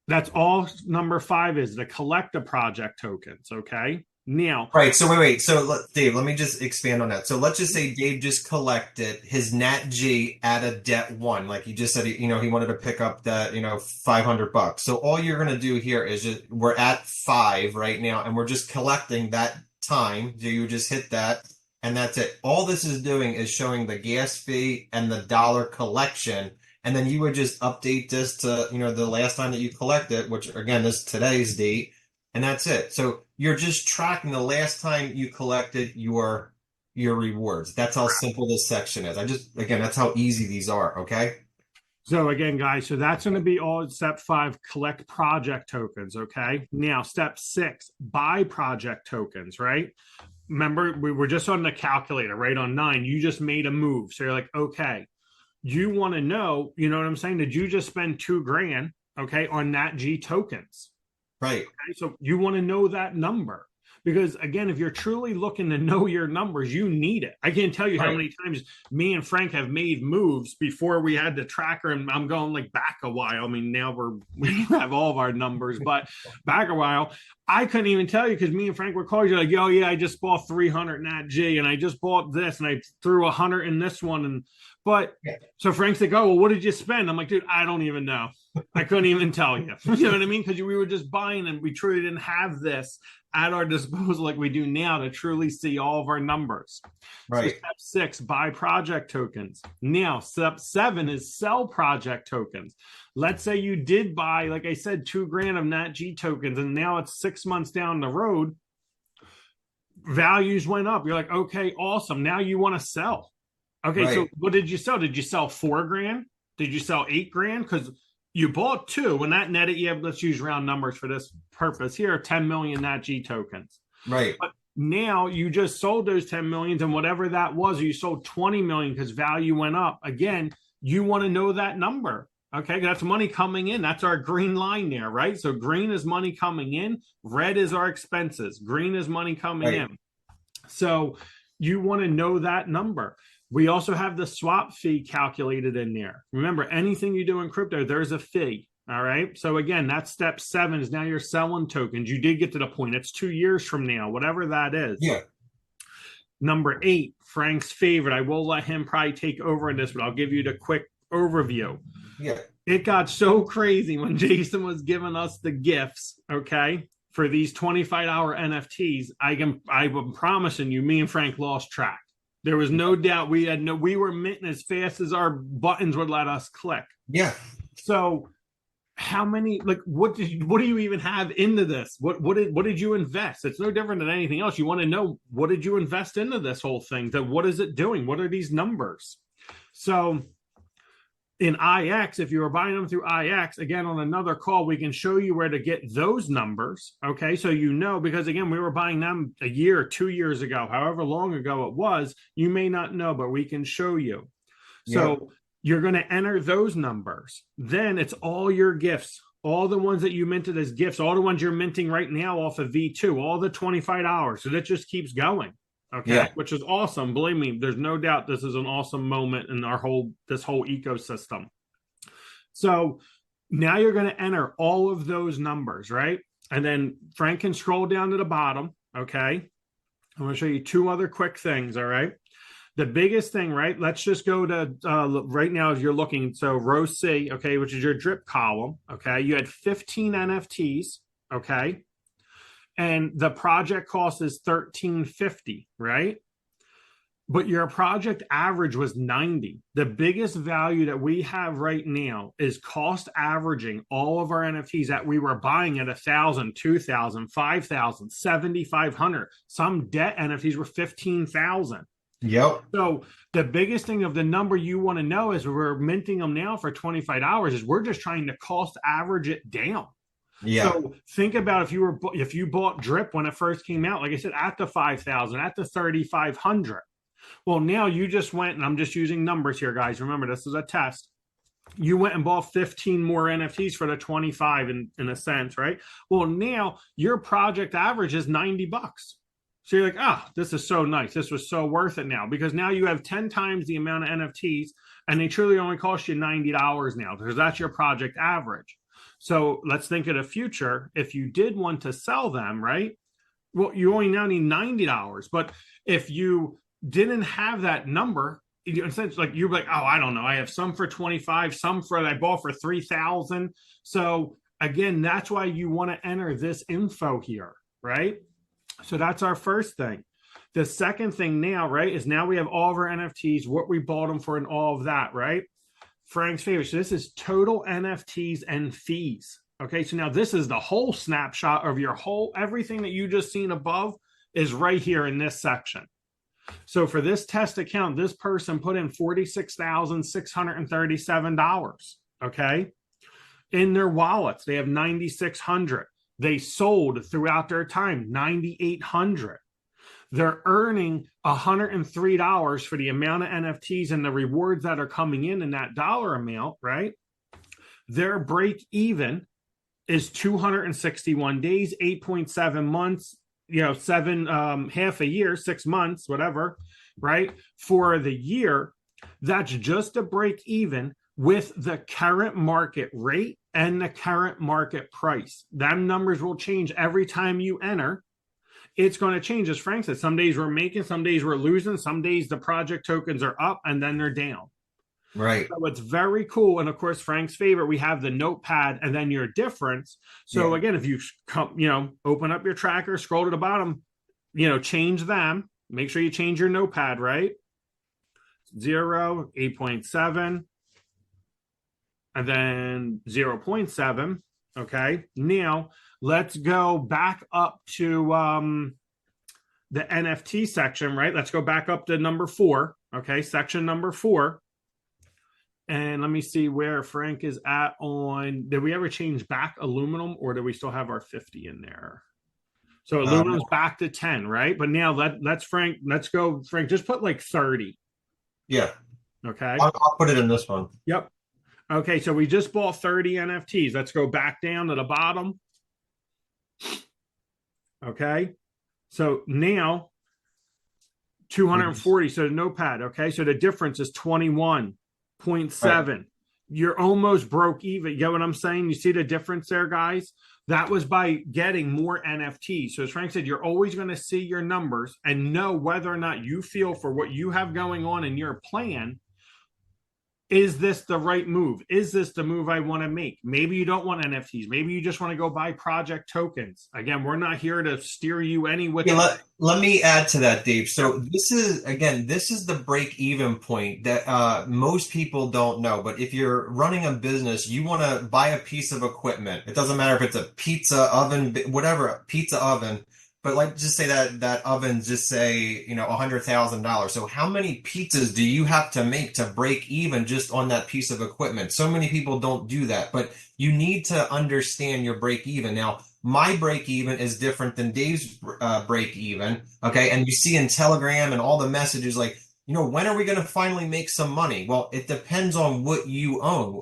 that's all number 5 is, to collect the project tokens, okay? Now. Right. So wait. So Dave, let me just expand on that. So let's just say Dave just collected his NatG at a debt 1. Like you just said, he wanted to pick up that, $500. So all you're going to do here is we're at 5 right now, and we're just collecting that time. So you just hit that. And that's it. All this is doing is showing the gas fee and the dollar collection. And then you would just update this to, the last time that you collected, which again is today's date. And that's it. So you're just tracking the last time you collected your rewards. That's how simple this section is. That's how easy these are. Okay. So again, guys, so that's going to be all step 5, collect project tokens. Okay. Now, step 6, buy project tokens, right? Remember, we were just on the calculator, right? On 9, you just made a move. So you're like, okay, you want to know, you know what I'm saying? Did you just spend $2,000, okay, on NatG tokens? Right. Okay? So you want to know that number. Because again, if you're truly looking to know your numbers, you need it. I can't tell you how Right. many times me and Frank have made moves before we had the tracker, and I'm going like back a while. I mean, now we have all of our numbers, but back a while, I couldn't even tell you because me and Frank were calling you like, oh yeah, I just bought 300 in that G, and I just bought this, and I threw 100 in this one, and but Yeah. so Frank's like, oh well, what did you spend? I'm like, dude, I don't even know. I couldn't even tell you. You know what I mean? Because we were just buying, and we truly didn't have this at our disposal like we do now to truly see all of our numbers. Right. So step 6, buy project tokens. Now, step 7 is sell project tokens. Let's say you did buy, like I said, $2,000 of NatG tokens, and now it's 6 months down the road. Values went up. You're like, okay, awesome. Now you want to sell. Okay, Right. so what did you sell? Did you sell $4,000? Did you sell $8,000? Because you bought 2, and that netted you, let's use round numbers for this purpose here, 10 million NatG tokens. Right. But now you just sold those 10 millions, and whatever that was, you sold 20 million because value went up. Again, you want to know that number. Okay, that's money coming in. That's our green line there, right? So green is money coming in, red is our expenses, green is money coming in. So you want to know that number. We also have the swap fee calculated in there. Remember, anything you do in crypto, there's a fee. All right. So again, that's step 7 is now you're selling tokens. You did get to the point. It's 2 years from now, whatever that is. Yeah. Number 8, Frank's favorite. I will let him probably take over in this, but I'll give you the quick overview. Yeah. It got so crazy when Jason was giving us the gifts, okay, for these 25-hour NFTs. I'm promising you, me and Frank lost track. There was no doubt we were minting as fast as our buttons would let us click. Yeah. So how many, like, what do you even have into this? What did you invest? It's no different than anything else. You want to know, what did you invest into this whole thing? That what is it doing? What are these numbers? So in IX, if you were buying them through IX, again, on another call, we can show you where to get those numbers. Okay. So, you know, because again, we were buying them a year or 2 years ago, however long ago it was, you may not know, but we can show you. So you're going to enter those numbers. Then it's all your gifts, all the ones that you minted as gifts, all the ones you're minting right now off of V2, all the $25. So that just keeps going. Okay, which is awesome. Believe me, there's no doubt this is an awesome moment in this whole ecosystem. So now you're going to enter all of those numbers, right? And then Frank can scroll down to the bottom. Okay, I'm going to show you 2 other quick things. All right, the biggest thing, right? Let's just go to right now as you're looking. So row C, okay, which is your drip column. Okay, you had 15 NFTs. Okay. And the project cost is $13.50, right? But your project average was 90. The biggest value that we have right now is cost averaging all of our NFTs that we were buying at 1,000, 2,000, 5,000, 7,500. Some debt NFTs were 15,000. Yep. So the biggest thing of the number you want to know is we're minting them now for $25 is we're just trying to cost average it down. Yeah. So think about if you bought Drip when it first came out, like I said, at the 5,000, at the 3,500. Well, now you just went, and I'm just using numbers here, guys. Remember, this is a test. You went and bought 15 more NFTs for the 25 in a sense, right? Well, now your project average is $90. So you're like, this is so nice. This was so worth it now because now you have 10 times the amount of NFTs and they truly only cost you $90 now because that's your project average. So let's think of the future. If you did want to sell them, right? Well, you only now need $90. But if you didn't have that number, essentially, like you're like, I don't know. I have some for 25, some for I bought for 3,000. So again, that's why you want to enter this info here, right? So that's our first thing. The second thing now, right, is now we have all of our NFTs, what we bought them for and all of that, right? Frank's favorite. So this is total NFTs and fees. Okay, so now this is the whole snapshot of your whole, everything that you just seen above is right here in this section. So for this test account, this person put in $46,637. Okay, in their wallets, they have 9,600. They sold throughout their time 9,800. They're earning $103 for the amount of NFTs and the rewards that are coming in that dollar amount, right? Their break even is 261 days, 8.7 months, seven, half a year, 6 months, whatever, right? For the year, that's just a break even with the current market rate and the current market price. Them numbers will change every time you enter. It's going to change, as Frank said. Some days we're making, some days we're losing, some days the project tokens are up and then they're down. Right. So it's very cool. And of course, Frank's favorite, we have the notepad and then your difference. So again, if you come, open up your tracker, scroll to the bottom, change them, make sure you change your notepad, right? 0, 8.7, and then 0.7. Okay. Now let's go back up to the NFT section, right? Let's go back up to number 4. Okay. Section number 4. And let me see where Frank is at on, did we ever change back aluminum or do we still have our 50 in there? So aluminum's back to 10, right? But now let's go, Frank, just put like 30. Yeah. Okay. I'll put it in this one. Yep. Okay. So we just bought 30 NFTs. Let's go back down to the bottom. Okay. So now 240. So the notepad. Okay. So the difference is 21.7. Right. You're almost broke even. You get what I'm saying? You see the difference there, guys? That was by getting more NFTs. So as Frank said, you're always going to see your numbers and know whether or not you feel for what you have going on in your plan. Is this the right move? Is this the move I want to make? Maybe you don't want NFTs. Maybe you just want to go buy project tokens. Again, we're not here to steer you any which way. Let me add to that, Dave. So this is the break-even point that most people don't know. But if you're running a business, you want to buy a piece of equipment. It doesn't matter if it's a pizza oven, whatever, a pizza oven. But like, just say that oven, just say, $100,000. So how many pizzas do you have to make to break even just on that piece of equipment? So many people don't do that, but you need to understand your break even. Now, my break even is different than Dave's break even. Okay. And you see in Telegram and all the messages like, when are we going to finally make some money? Well, it depends on what you own.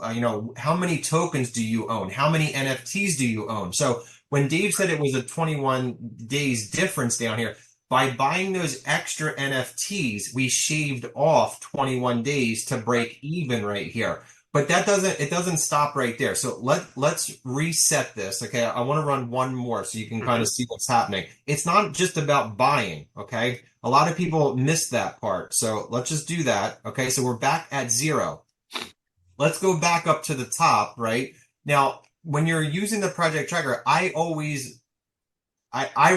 How many tokens do you own? How many NFTs do you own? So when Dave said it was a 21 days difference down here, by buying those extra NFTs, we shaved off 21 days to break even right here. But it doesn't stop right there. So let's reset this. Okay. I want to run one more so you can kind of see what's happening. It's not just about buying. Okay. A lot of people miss that part. So let's just do that. Okay. So we're back at 0. Let's go back up to the top, right? Now, when you're using the project tracker, I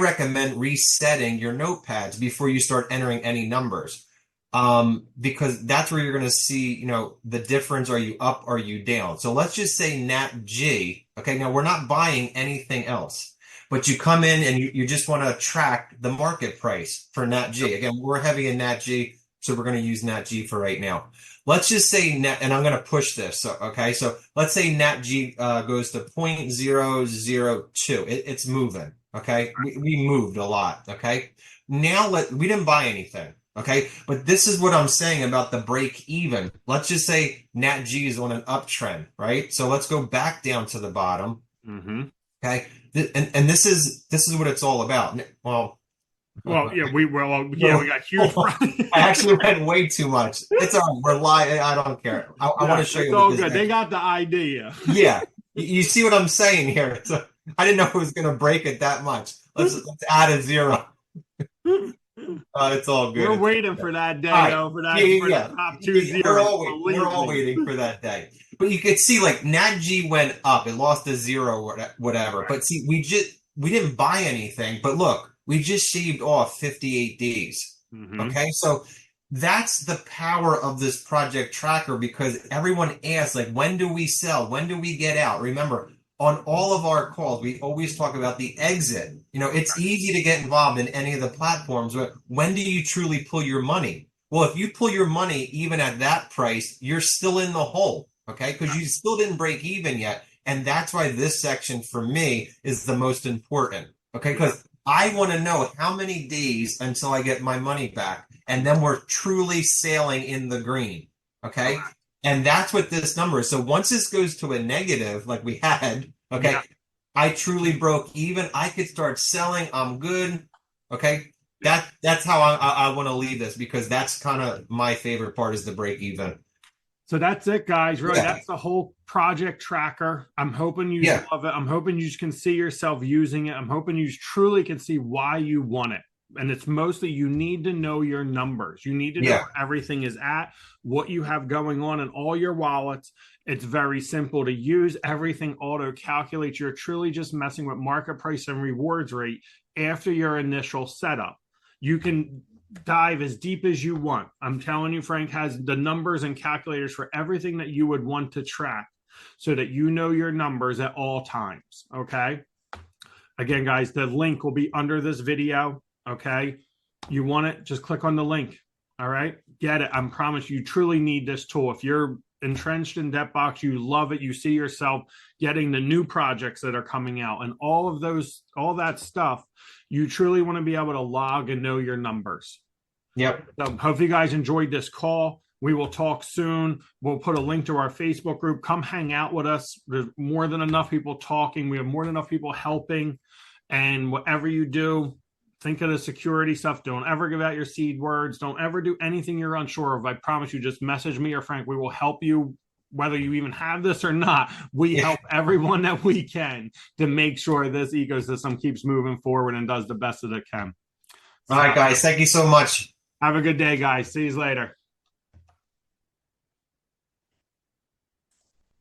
recommend resetting your notepads before you start entering any numbers. Because that's where you're going to see, the difference. Are you up? Are you down? So let's just say NatG. Okay. Now we're not buying anything else, but you come in and you just want to track the market price for NatG. Again, we're heavy in NatG, so we're going to use NatG for right now. Let's just say and I'm going to push this. So, okay. So let's say NatG goes to 0.002. It's moving. Okay. We moved a lot. Okay. Now we didn't buy anything. Okay. But this is what I'm saying about the break even. Let's just say NatG is on an uptrend, right? So let's go back down to the bottom. Okay. And this is what it's all about. We got huge. I actually went way too much. It's all right. We're live. I don't care. I want to show you. It's all good. They got the idea. Yeah. You see what I'm saying here? So I didn't know it was going to break it that much. Let's add a 0. It's all good. We're waiting for that day, though. For the top 2 zeros. We're all waiting for that day. But you could see, like, NatG went up. It lost a 0 or whatever. Right. But see, we didn't buy anything. But look, we just shaved off 58 days. Okay, so that's the power of this project tracker, because everyone asks, like, when do we sell? When do we get out? Remember, on all of our calls, we always talk about the exit. It's easy to get involved in any of the platforms, but when do you truly pull your money? Well, if you pull your money even at that price, you're still in the hole, okay? Because you still didn't break even yet. And that's why this section for me is the most important, okay? Because I want to know how many days until I get my money back. And then we're truly sailing in the green, okay? And that's what this number is. So once this goes to a negative, like we had, okay, I truly broke even. I could start selling. I'm good. Okay. That's how I want to leave this, because that's kind of my favorite part, is the break even. So that's it, guys. Really, Yeah. that's the whole project tracker. I'm hoping you Yeah. love it. I'm hoping you can see yourself using it. I'm hoping you truly can see why you want it. And it's mostly you need to know your numbers. You need to know Yeah. where everything is at, what you have going on in all your wallets. It's very simple to use. Everything auto calculates. You're truly just messing with market price and rewards rate after your initial setup. You can dive as deep as you want. I'm telling you, Frank has the numbers and calculators for everything that you would want to track so that you know your numbers at all times. Okay. Again, guys, the link will be under this video. Okay. You want it, just click on the link. All right. Get it. I promise you truly need this tool. If you're entrenched in debt box, you love it, you see yourself getting the new projects that are coming out and all that stuff, you truly want to be able to log and know your numbers. Yep. So hope you guys enjoyed this call. We will talk soon. We'll put a link to our Facebook group. Come hang out with us. There's more than enough people talking. We have more than enough people helping. And whatever you do, think of the security stuff. Don't ever give out your seed words. Don't ever do anything you're unsure of. I promise you, just message me or Frank. We will help you, whether you even have this or not. We help everyone that we can to make sure this ecosystem keeps moving forward and does the best that it can. All right, guys. Thank you so much. Have a good day, guys. See you later.